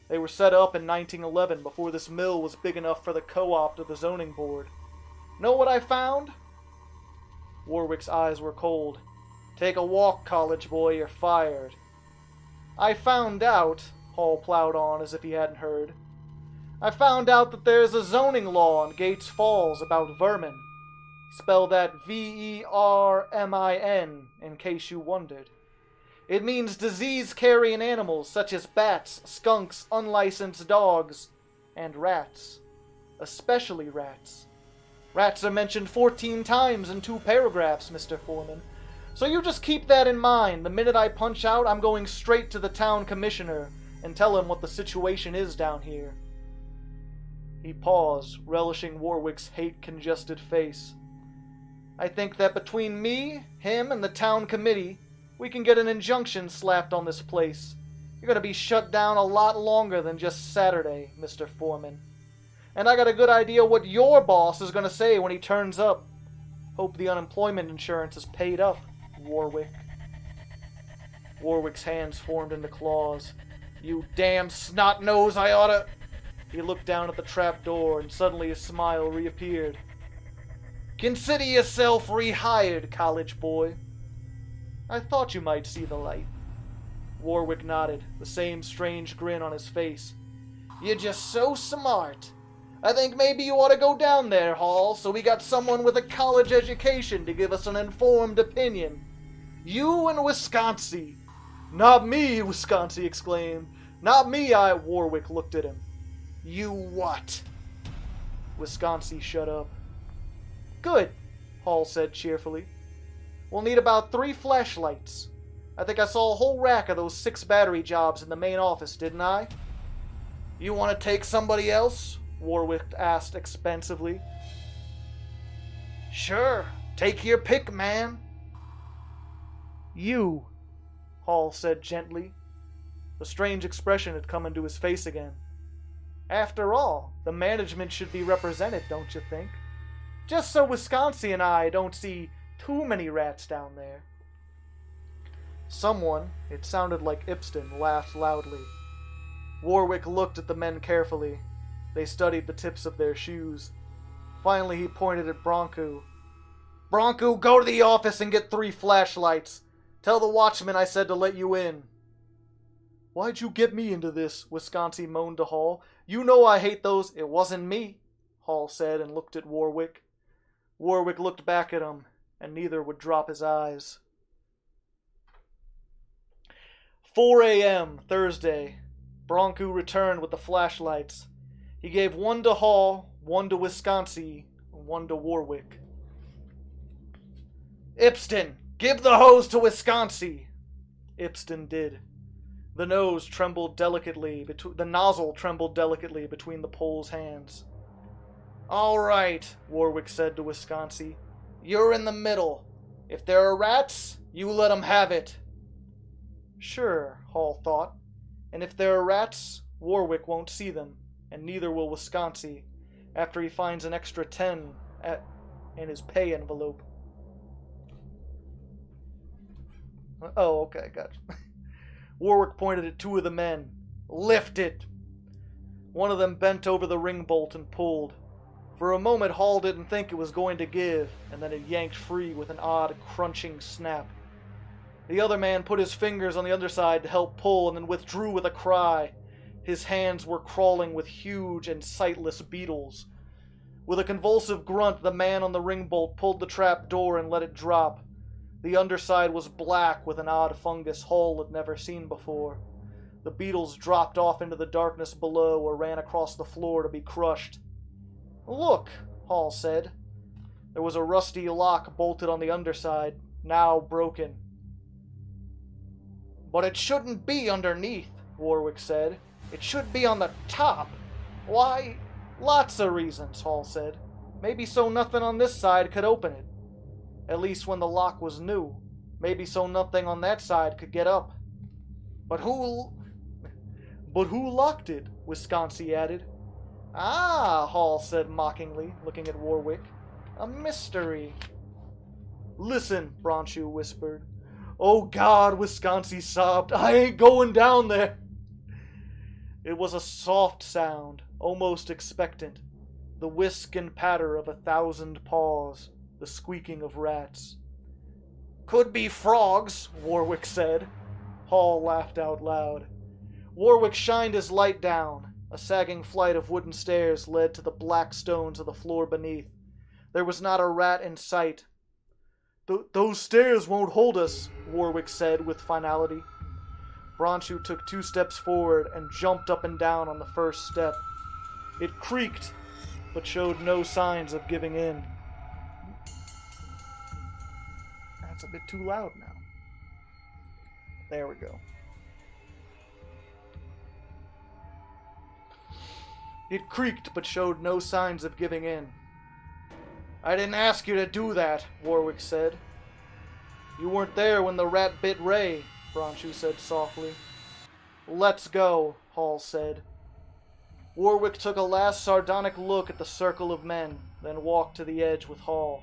They were set up in 1911 before this mill was big enough for the co-op of the zoning board. Know what I found? Warwick's eyes were cold. Take a walk, college boy, you're fired. I found out, Hall plowed on as if he hadn't heard. I found out that there's a zoning law in Gates Falls about vermin. Spell that Vermin, in case you wondered. It means disease-carrying animals such as bats, skunks, unlicensed dogs, and rats. Especially rats. Rats are mentioned 14 times in 2 paragraphs, Mr. Foreman. So you just keep that in mind. The minute I punch out, I'm going straight to the town commissioner and tell him what the situation is down here. He paused, relishing Warwick's hate-congested face. I think that between me, him, and the town committee, we can get an injunction slapped on this place. You're gonna be shut down a lot longer than just Saturday, Mr. Foreman. And I got a good idea what your boss is gonna say when he turns up. Hope the unemployment insurance is paid up, Warwick. Warwick's hands formed into claws. You damn snot-nose, I oughta... He looked down at the trap door, and suddenly his smile reappeared. Consider yourself rehired, college boy. I thought you might see the light. Warwick nodded, the same strange grin on his face. You're just so smart. I think maybe you ought to go down there, Hall, so we got someone with a college education to give us an informed opinion. You and Wisconsin. Not me, Wisconsin exclaimed. Not me, Warwick looked at him. You what? Wisconsin shut up. Good, Hall said cheerfully. We'll need about 3 flashlights. I think I saw a whole rack of those 6 battery jobs in the main office, didn't I? You want to take somebody else? Warwick asked expensively. Sure, take your pick, man. You, Hall said gently. A strange expression had come into his face again. After all, the management should be represented, don't you think? Just so Wisconsin and I don't see too many rats down there. Someone, it sounded like Ipston, laughed loudly. Warwick looked at the men carefully. They studied the tips of their shoes. Finally, he pointed at Bronco. Bronco, go to the office and get 3 flashlights. Tell the watchman I said to let you in. Why'd you get me into this? Wisconsin moaned to Hall. You know I hate those. It wasn't me, Hall said and looked at Warwick. Warwick looked back at him, and neither would drop his eyes. 4 a.m. Thursday. Bronco returned with the flashlights. He gave 1 to Hall, 1 to Wisconsin, and 1 to Warwick. Ipston, give the hose to Wisconsin. Ipston did. The nozzle trembled delicately between the Pole's hands. All right, Warwick said to Wisconsin. You're in the middle. If there are rats, you let 'em have it. Sure, Hall thought. And if there are rats, Warwick won't see them, and neither will Wisconsin, after he finds an extra 10 in his pay envelope. Oh, okay, gotcha. Warwick pointed at 2 of the men. Lift it! One of them bent over the ring bolt and pulled. For a moment, Hall didn't think it was going to give, and then it yanked free with an odd, crunching snap. The other man put his fingers on the underside to help pull and then withdrew with a cry. His hands were crawling with huge and sightless beetles. With a convulsive grunt, the man on the ring bolt pulled the trap door and let it drop. The underside was black with an odd fungus Hall had never seen before. The beetles dropped off into the darkness below or ran across the floor to be crushed. Look, Hall said. There was a rusty lock bolted on the underside, now broken. But it shouldn't be underneath, Warwick said. It should be on the top. Why? Lots of reasons, Hall said. Maybe so nothing on this side could open it. At least when the lock was new. Maybe so nothing on that side could get up. But who locked it? Wisconsin added. Ah, Hall said mockingly, looking at Warwick. A mystery. Listen, Bronchu whispered. Oh God, Wisconsin sobbed. I ain't going down there. It was a soft sound, almost expectant. The whisk and patter of 1,000 paws. The squeaking of rats. Could be frogs, Warwick said. Hall laughed out loud. Warwick shined his light down. A sagging flight of wooden stairs led to the black stones of the floor beneath. There was not a rat in sight. Those stairs won't hold us, Warwick said with finality. Bronchu took 2 steps forward and jumped up and down on the first step. It creaked, but showed no signs of giving in. That's a bit too loud now. There we go. It creaked, but showed no signs of giving in. I didn't ask you to do that, Warwick said. You weren't there when the rat bit Ray, Bronchu said softly. Let's go, Hall said. Warwick took a last sardonic look at the circle of men, then walked to the edge with Hall.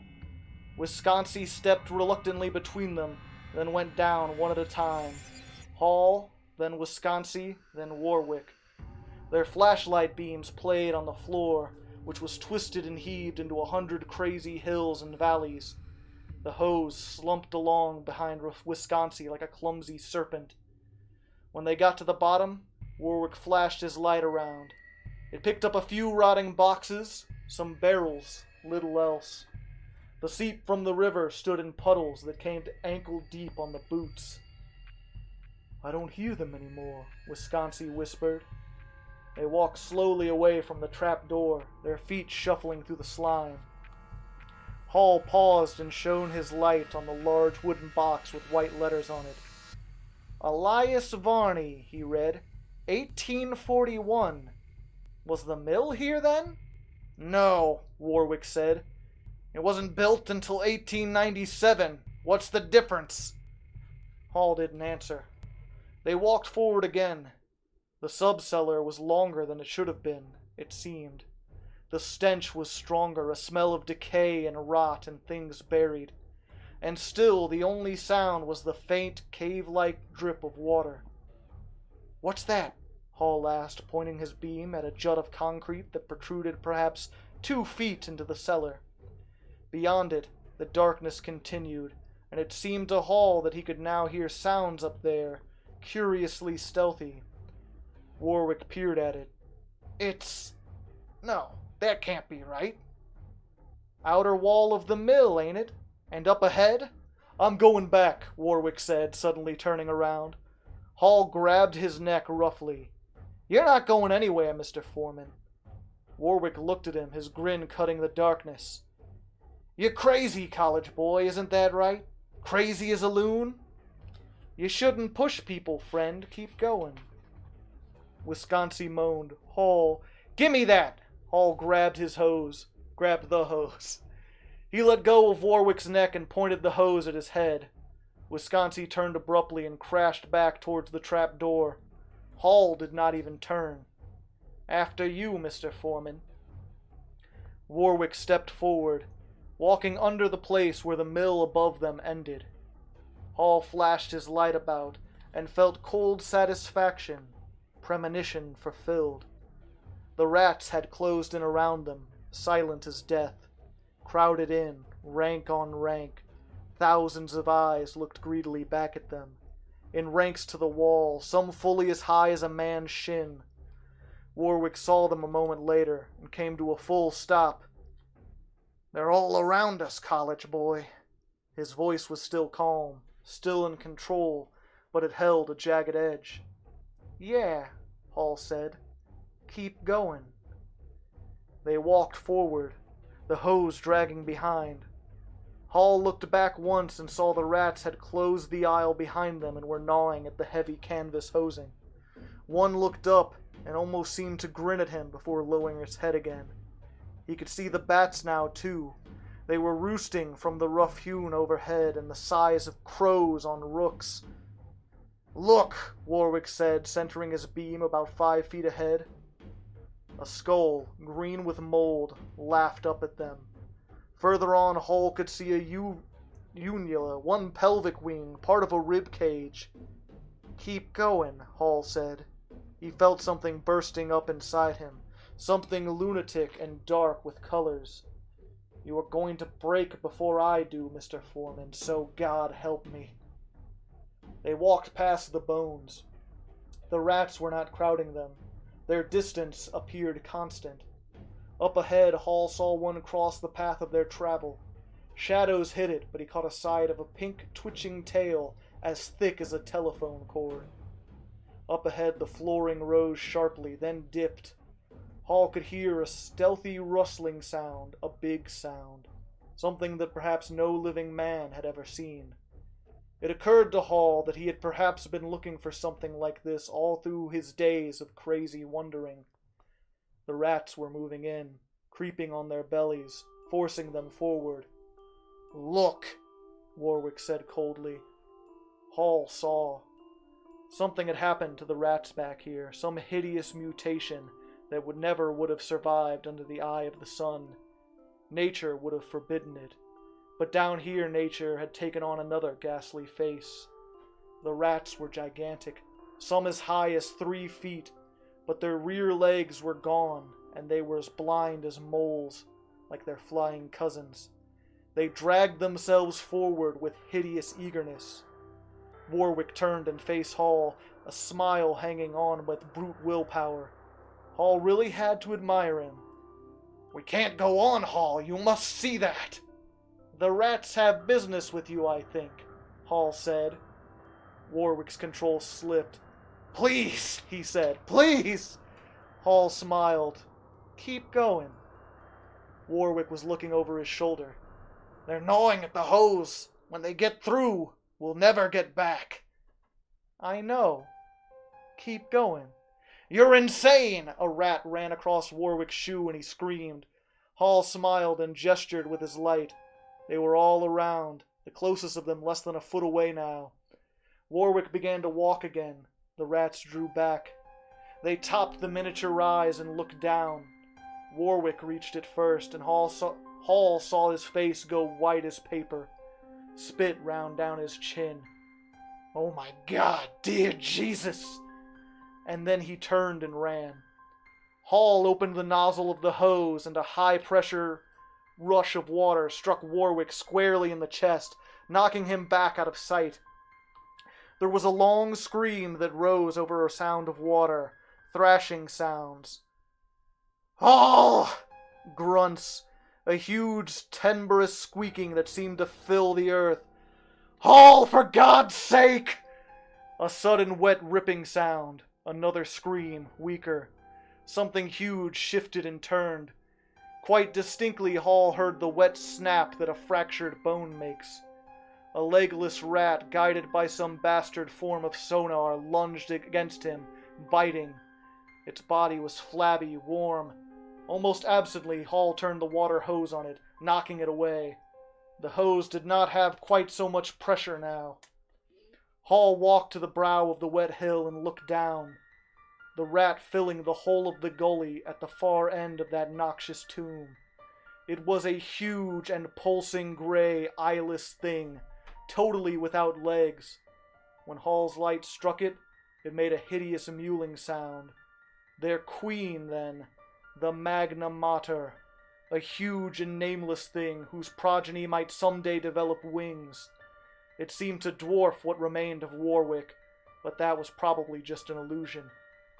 Wisconsin stepped reluctantly between them, then went down one at a time. Hall, then Wisconsin, then Warwick. Their flashlight beams played on the floor, which was twisted and heaved into 100 crazy hills and valleys. The hose slumped along behind Wisconsin like a clumsy serpent. When they got to the bottom, Warwick flashed his light around. It picked up a few rotting boxes, some barrels, little else. The seep from the river stood in puddles that came to ankle deep on the boots. I don't hear them anymore, Wisconsin whispered. They walked slowly away from the trap door, their feet shuffling through the slime. Hall paused and shone his light on the large wooden box with white letters on it. Elias Varney, he read. 1841. Was the mill here then? No, Warwick said. It wasn't built until 1897. What's the difference? Hall didn't answer. They walked forward again. The sub-cellar was longer than it should have been, it seemed. The stench was stronger, a smell of decay and rot and things buried. And still the only sound was the faint, cave-like drip of water. What's that? Hall asked, pointing his beam at a jut of concrete that protruded perhaps 2 feet into the cellar. Beyond it, the darkness continued, and it seemed to Hall that he could now hear sounds up there, curiously stealthy. Warwick peered at it. No, that can't be right. Outer wall of the mill, ain't it? And up ahead? I'm going back, Warwick said, suddenly turning around. Hall grabbed his neck roughly. You're not going anywhere, Mr. Foreman. Warwick looked at him, his grin cutting the darkness. You're crazy, college boy, isn't that right? Crazy as a loon? You shouldn't push people, friend. Keep going. Wisconsin moaned. Hall, gimme that! Hall grabbed the hose. He let go of Warwick's neck and pointed the hose at his head. Wisconsin turned abruptly and crashed back towards the trap door. Hall did not even turn. After you, Mr. Foreman. Warwick stepped forward, walking under the place where the mill above them ended. Hall flashed his light about and felt cold satisfaction, premonition fulfilled. The rats had closed in around them, silent as death, crowded in, rank on rank. Thousands of eyes looked greedily back at them, in ranks to the wall, some fully as high as a man's shin. Warwick saw them a moment later and came to a full stop. They're all around us, college boy. His voice was still calm, still in control, but it held a jagged edge. Yeah, Hall said. Keep going. They walked forward, the hose dragging behind. Hall looked back once and saw the rats had closed the aisle behind them and were gnawing at the heavy canvas hosing. One looked up and almost seemed to grin at him before lowering its head again. He could see the bats now, too. They were roosting from the rough hewn overhead and the size of crows on rooks. Look, Warwick said, centering his beam about 5 feet ahead. A skull, green with mold, laughed up at them. Further on, Hall could see a unula, one pelvic wing, part of a rib cage. Keep going, Hall said. He felt something bursting up inside him, something lunatic and dark with colors. You are going to break before I do, Mr. Foreman, so God help me. They walked past the bones. The rats were not crowding them. Their distance appeared constant. Up ahead, Hall saw one cross the path of their travel. Shadows hid it, but he caught a sight of a pink, twitching tail as thick as a telephone cord. Up ahead, the flooring rose sharply, then dipped. Hall could hear a stealthy rustling sound, a big sound, something that perhaps no living man had ever seen. It occurred to Hall that he had perhaps been looking for something like this all through his days of crazy wandering. The rats were moving in, creeping on their bellies, forcing them forward. Look, Warwick said coldly. Hall saw. Something had happened to the rats back here, some hideous mutation that never would have survived under the eye of the sun. Nature would have forbidden it. But down here nature had taken on another ghastly face. The rats were gigantic, some as high as 3 feet, but their rear legs were gone, and they were as blind as moles, like their flying cousins. They dragged themselves forward with hideous eagerness. Warwick turned and faced Hall, a smile hanging on with brute willpower. Hall really had to admire him. We can't go on, Hall. You must see that. The rats have business with you, I think, Hall said. Warwick's control slipped. Please, he said. Please. Hall smiled. Keep going. Warwick was looking over his shoulder. They're gnawing at the hose. When they get through, we'll never get back. I know. Keep going. You're insane! A rat ran across Warwick's shoe and he screamed. Hall smiled and gestured with his light. They were all around, the closest of them less than a foot away now. Warwick began to walk again. The rats drew back. They topped the miniature rise and looked down. Warwick reached it first, and Hall saw his face go white as paper. Spit ran down his chin. Oh my God, dear Jesus! And then he turned and ran. Hall opened the nozzle of the hose, and a high-pressure rush of water struck Warwick squarely in the chest, knocking him back out of sight. There was a long scream that rose over a sound of water, thrashing sounds. Hall! Grunts, a huge, timbrous squeaking that seemed to fill the earth. Hall, for God's sake! A sudden wet ripping sound, another scream, weaker. Something huge shifted and turned. Quite distinctly, Hall heard the wet snap that a fractured bone makes. A legless rat, guided by some bastard form of sonar, lunged against him, biting. Its body was flabby, warm. Almost absently, Hall turned the water hose on it, knocking it away. The hose did not have quite so much pressure now. Hall walked to the brow of the wet hill and looked down. The rat filling the whole of the gully at the far end of that noxious tomb. It was a huge and pulsing gray, eyeless thing, totally without legs. When Hall's light struck it, it made a hideous mewling sound. Their queen, then, the Magna Mater, a huge and nameless thing whose progeny might someday develop wings. It seemed to dwarf what remained of Warwick, but that was probably just an illusion.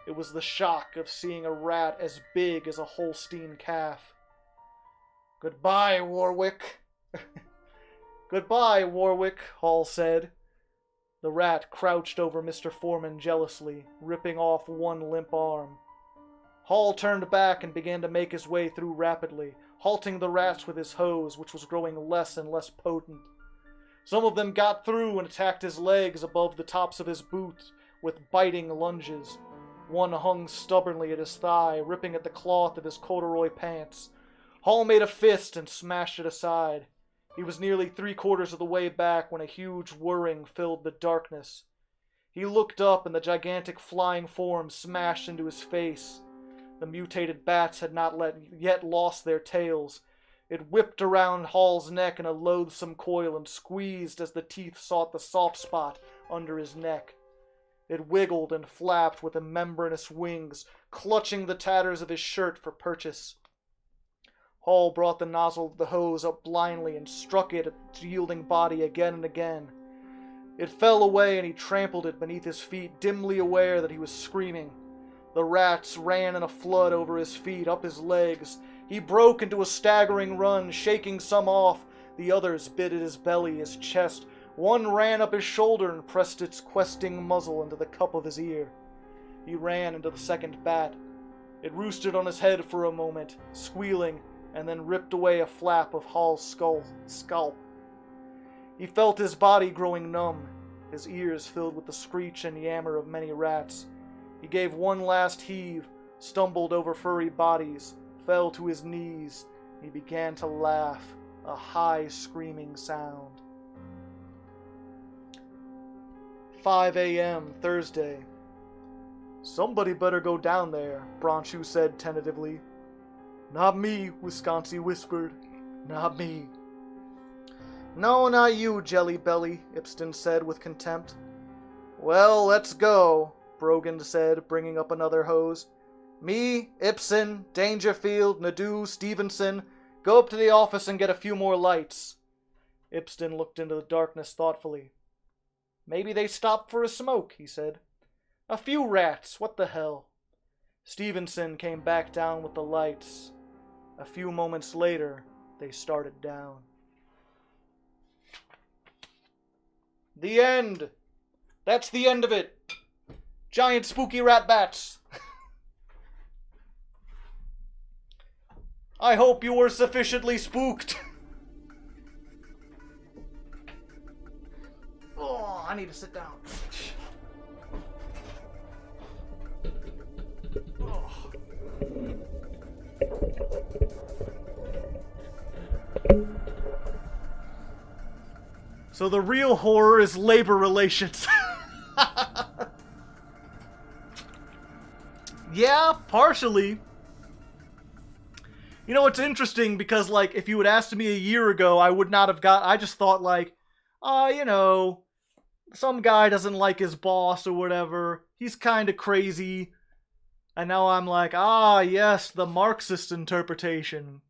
It was the shock of seeing a rat as big as a Holstein calf. "Goodbye, Warwick." "Goodbye, Warwick," Hall said. The rat crouched over Mr. Foreman jealously, ripping off one limp arm. Hall turned back and began to make his way through rapidly, halting the rats with his hose, which was growing less and less potent. Some of them got through and attacked his legs above the tops of his boots with biting lunges. One hung stubbornly at his thigh, ripping at the cloth of his corduroy pants. Hall made a fist and smashed it aside. He was nearly 3/4 of the way back when a huge whirring filled the darkness. He looked up and the gigantic flying form smashed into his face. The mutated bats had not yet lost their tails. It whipped around Hall's neck in a loathsome coil and squeezed as the teeth sought the soft spot under his neck. It wiggled and flapped with the membranous wings, clutching the tatters of his shirt for purchase. Hall brought the nozzle of the hose up blindly and struck it at its yielding body again and again. It fell away and he trampled it beneath his feet, dimly aware that he was screaming. The rats ran in a flood over his feet, up his legs. He broke into a staggering run, shaking some off. The others bit at his belly, his chest. One ran up his shoulder and pressed its questing muzzle into the cup of his ear. He ran into the second bat. It roosted on his head for a moment, squealing, and then ripped away a flap of Hall's scalp. He felt his body growing numb, his ears filled with the screech and yammer of many rats. He gave one last heave, stumbled over furry bodies, fell to his knees. He began to laugh, a high screaming sound. 5 a.m. Thursday. "Somebody better go down there," Bronchu said tentatively. "Not me," Wisconsin whispered. "Not me." "No, not you, Jelly Belly," Ipston said with contempt. "Well, let's go," Brogan said, bringing up another hose. "Me, Ibsen, Dangerfield, Nadeau, Stevenson, go up to the office and get a few more lights." Ibsen looked into the darkness thoughtfully. "Maybe they stopped for a smoke," he said. "A few rats, what the hell?" Stevenson came back down with the lights. A few moments later, they started down. The end! That's the end of it! Giant spooky rat bats! I hope you were sufficiently spooked. Oh, I need to sit down. Oh. So the real horror is labor relations. Yeah, partially. You know, it's interesting because, like, if you had asked me a year ago, I would not have I just thought, like, you know, some guy doesn't like his boss or whatever. He's kind of crazy. And now I'm like, ah, yes, the Marxist interpretation.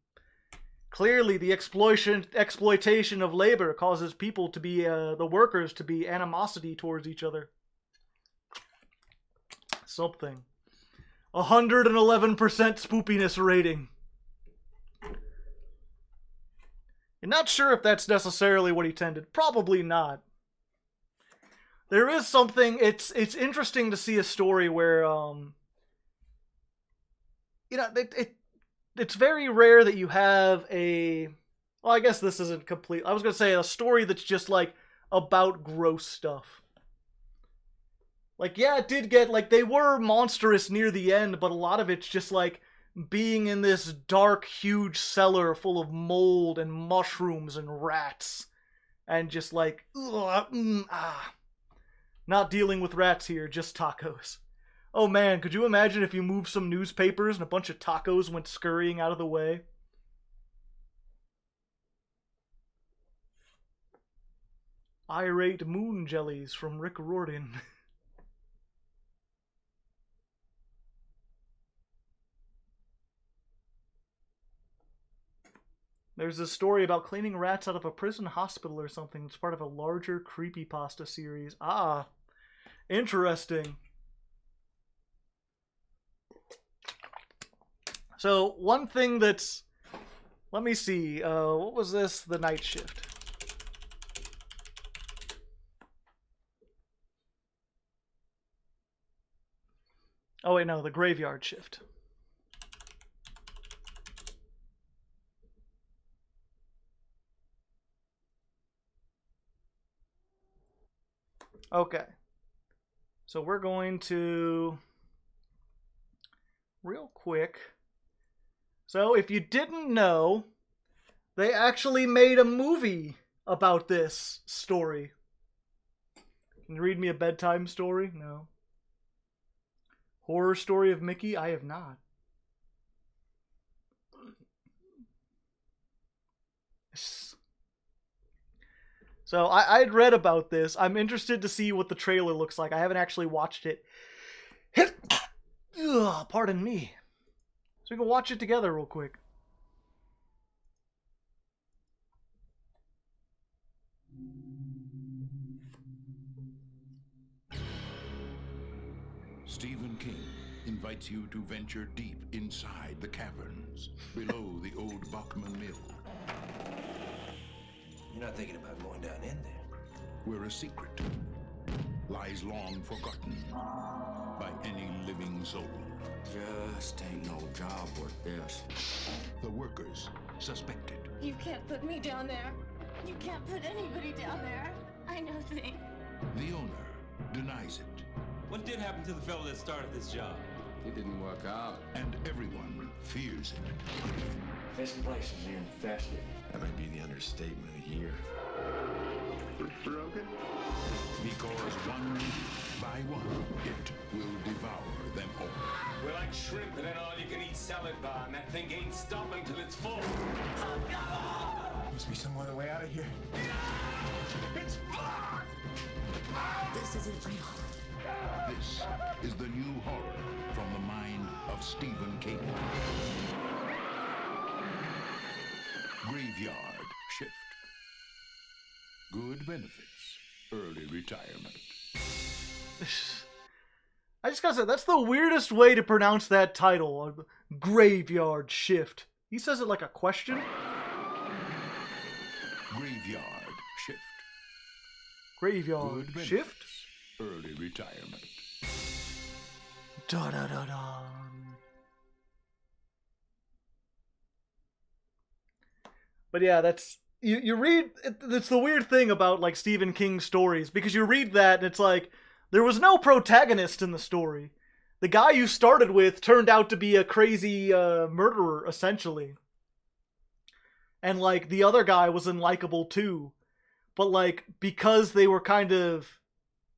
Clearly, the exploitation of labor causes people to be, the workers to be animosity towards each other. Something. 111% spoopiness rating. You're not sure if that's necessarily what he intended. Probably not. There is something, it's interesting to see a story where, it's very rare that you have well, I guess this isn't complete. I was going to say a story that's just, like, about gross stuff. Like, yeah, it did get, like, they were monstrous near the end, but a lot of it's just, like, being in this dark, huge cellar full of mold and mushrooms and rats. And just, like, not dealing with rats here, just tacos. Oh man, could you imagine if you moved some newspapers and a bunch of tacos went scurrying out of the way? Irate moon jellies from Rick Riordan. There's a story about cleaning rats out of a prison hospital or something. It's part of a larger creepypasta series. Ah, interesting. So, one thing that's... Let me see. What was this? The night shift. Oh, wait, no. The graveyard shift. Okay. So, we're going to... Real quick... So, if you didn't know, they actually made a movie about this story. Can you read me a bedtime story? No. Horror story of Mickey? I have not. So, I'd read about this. I'm interested to see what the trailer looks like. I haven't actually watched it. Ugh, pardon me. So we can watch it together real quick. Stephen King invites you to venture deep inside the caverns below the old Bachman Mill. You're not thinking about going down in there? Where a secret lies long forgotten by any living soul. Just ain't no job worth this. The workers suspected. You can't put me down there. You can't put anybody down there. I know things. The owner denies it. What did happen to the fellow that started this job? It didn't work out. And everyone fears it. This place is infested. That might be the understatement of the year. Broken? Because one by one, it will devour them all. We're like shrimp in an all-you-can-eat salad bar, and that thing ain't stopping till it's full. Must be some other way out of here. It's blood! This isn't real. This is the new horror from the mind of Stephen King. Graveyard Shift. Good benefits, early retirement. I just gotta say, that's the weirdest way to pronounce that title. Graveyard Shift. He says it like a question. Graveyard Shift. Graveyard Good Shift? benefits, early retirement. Da da da da. But yeah, that's you read. It's the weird thing about like Stephen King stories, because you read that and it's like there was no protagonist in the story. The guy you started with turned out to be a crazy murderer, essentially. And like the other guy was unlikable too. But like because they were kind of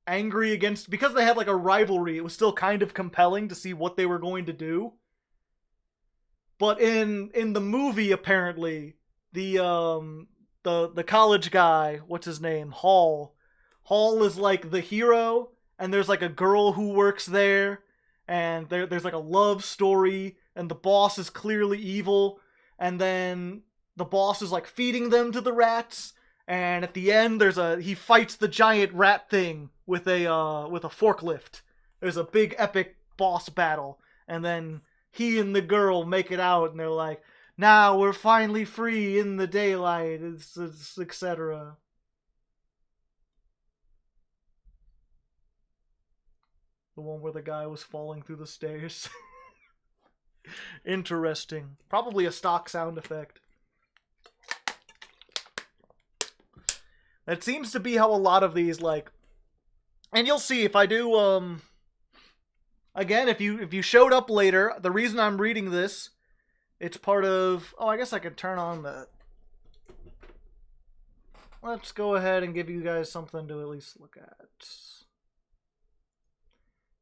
angry against, because they had like a rivalry, it was still kind of compelling to see what they were going to do. But in the movie, apparently, the college guy, what's his name? Hall is like the hero, and there's like a girl who works there, and there's like a love story, and the boss is clearly evil, and then the boss is like feeding them to the rats, and at the end he fights the giant rat thing with a forklift. There's a big epic boss battle, and then he and the girl make it out, and they're like, now we're finally free in the daylight, it's etc. The one where the guy was falling through the stairs. Interesting. Probably a stock sound effect. That seems to be how a lot of these, like... And you'll see if I do, Again, if you showed up later, the reason I'm reading this, it's part of... Oh, I guess I could turn on the... Let's go ahead and give you guys something to at least look at.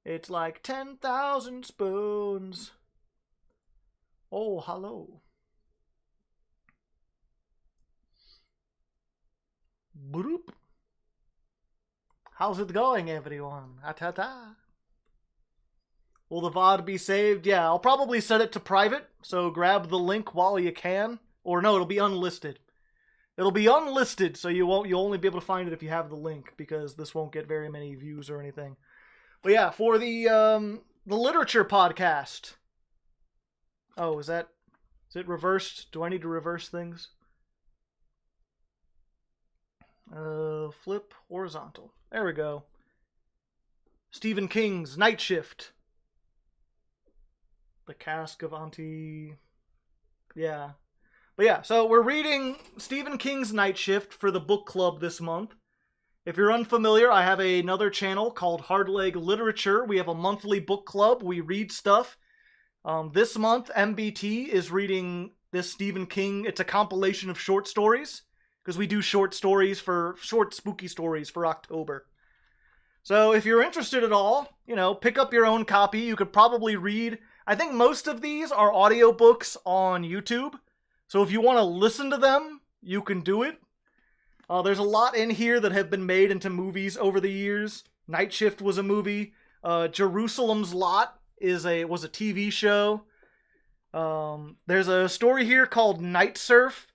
It's like 10,000 spoons. Oh, hello. Bloop. How's it going, everyone? Ta-ta. Will the VOD be saved? Yeah, I'll probably set it to private, so grab the link while you can. Or no, it'll be unlisted. It'll be unlisted, so you'll only be able to find it if you have the link, because this won't get very many views or anything. But yeah, for the literature podcast. Oh, is it reversed? Do I need to reverse things? Flip horizontal. There we go. Stephen King's Night Shift. The Cask of Auntie... Yeah. But yeah, so we're reading Stephen King's Night Shift for the book club this month. If you're unfamiliar, I have another channel called Hardleg Literature. We have a monthly book club. We read stuff. This month, MBT is reading this Stephen King. It's a compilation of short stories, because we do short spooky stories for October. So if you're interested at all, pick up your own copy. You could probably read... I think most of these are audiobooks on YouTube. So if you want to listen to them, you can do it. There's a lot in here that have been made into movies over the years. Night Shift was a movie. Jerusalem's Lot was a TV show. There's a story here called Night Surf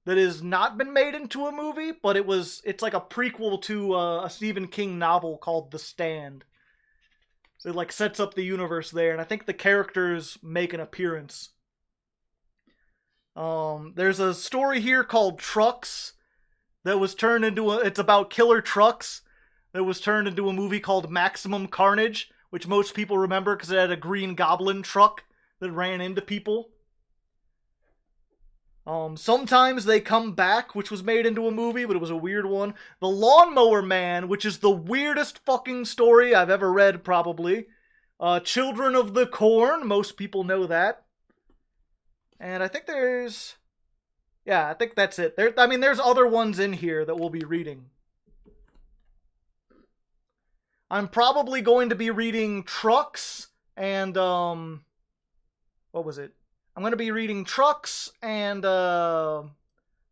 that has not been made into a movie, but it's like a prequel to a Stephen King novel called The Stand. So it like sets up the universe there, and I think the characters make an appearance. There's a story here called Trucks that was turned into it's about killer trucks that was turned into a movie called Maximum Carnage, which most people remember because it had a Green Goblin truck that ran into people. Sometimes They Come Back, which was made into a movie, but it was a weird one. The Lawnmower Man, which is the weirdest fucking story I've ever read, probably. Children of the Corn, most people know that. And I think I think that's it. There's other ones in here that we'll be reading. I'm probably going to be reading Trucks and, what was it? I'm going to be reading Trucks and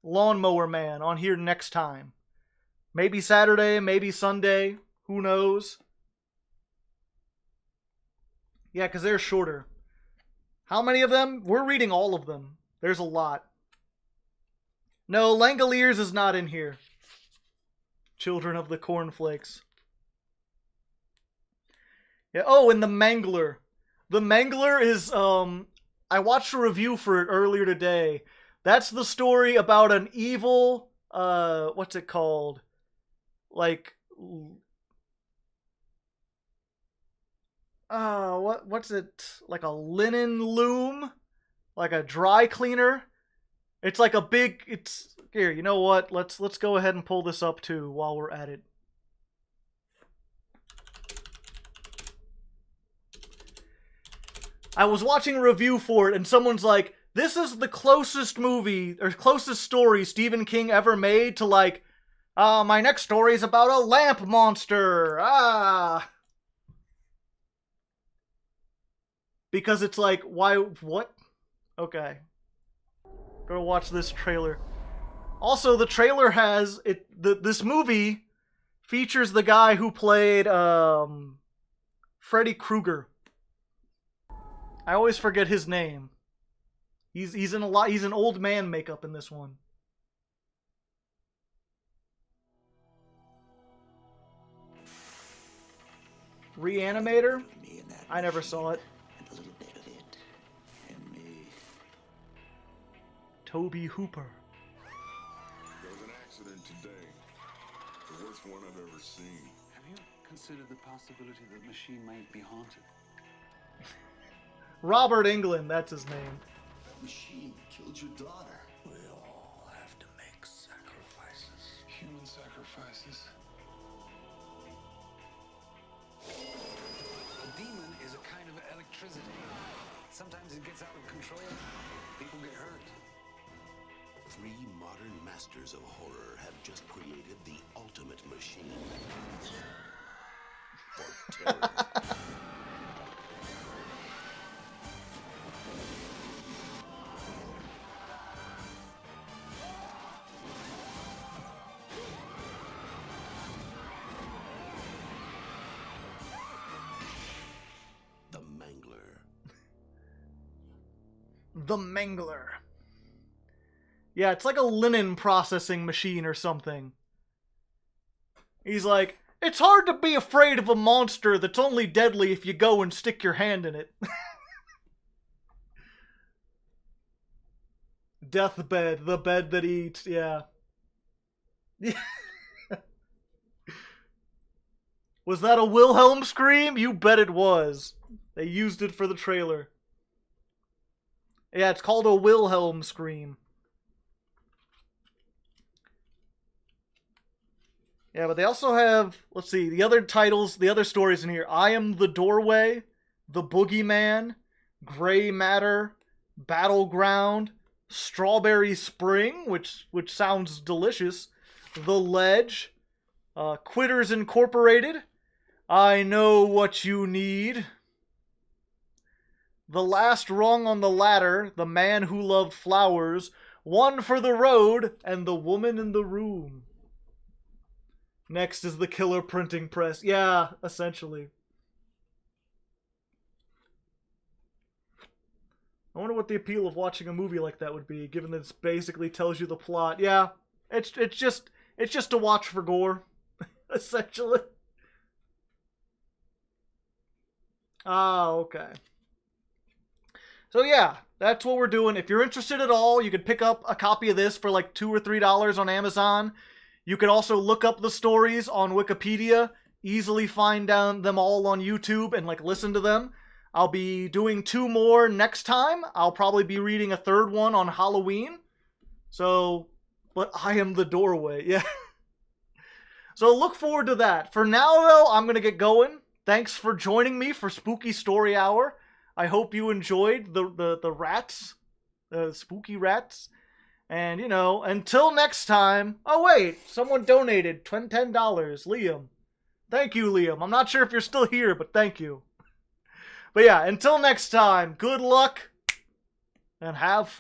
Lawnmower Man on here next time. Maybe Saturday, maybe Sunday. Who knows? Yeah, because they're shorter. How many of them? We're reading all of them. There's a lot. No, Langoliers is not in here. Children of the Cornflakes. Yeah. Oh, and The Mangler. The Mangler is, I watched a review for it earlier today. That's the story about an evil, what's it called? Like, what's it? Like a linen loom? Like a dry cleaner? It's like a big, here, you know what? Let's go ahead and pull this up too while we're at it. I was watching a review for it, and someone's like, this is the closest movie, or closest story Stephen King ever made to, like, my next story is about a lamp monster. Because it's like, why, what? Okay. Gotta watch this trailer. Also, the trailer has, this movie features the guy who played, Freddy Krueger. I always forget his name. He's in a lot. He's an old man makeup in this one. Reanimator? I never saw it. And a little bit of it. And me. Toby Hooper. There was an accident today. The worst one I've ever seen. Have you considered the possibility that the machine might be haunted? Robert Englund, that's his name. That machine killed your daughter. We all have to make sacrifices. Human sacrifices. A demon is a kind of electricity. Sometimes it gets out of control. People get hurt. 3 modern masters of horror have just created the ultimate machine. For terror. The Mangler. Yeah, it's like a linen processing machine or something. He's like, it's hard to be afraid of a monster that's only deadly if you go and stick your hand in it. Deathbed, the bed that eats, yeah. Was that a Wilhelm scream? You bet it was. They used it for the trailer. Yeah, it's called a Wilhelm scream. Yeah, but they also have, let's see, the other titles, the other stories in here. I Am the Doorway, The Boogeyman, Gray Matter, Battleground, Strawberry Spring, which sounds delicious, The Ledge, Quitters Incorporated, I Know What You Need, The Last Rung on the Ladder, The Man Who Loved Flowers, One for the Road, and The Woman in the Room. Next is the Killer Printing Press. Yeah, essentially. I wonder what the appeal of watching a movie like that would be, given that it basically tells you the plot. Yeah, it's just to watch for gore, essentially. Ah, okay. So yeah, that's what we're doing. If you're interested at all, you could pick up a copy of this for like $2 or $3 on Amazon. You could also look up the stories on Wikipedia, easily find them all on YouTube and like listen to them. I'll be doing 2 more next time. I'll probably be reading a 3rd one on Halloween. So, but I Am the Doorway, yeah. So look forward to that. For now though, I'm going to get going. Thanks for joining me for Spooky Story Hour. I hope you enjoyed the rats, the spooky rats. And, you know, until next time... Oh, wait! Someone donated $10, Liam. Thank you, Liam. I'm not sure if you're still here, but thank you. But yeah, until next time, good luck, and have fun.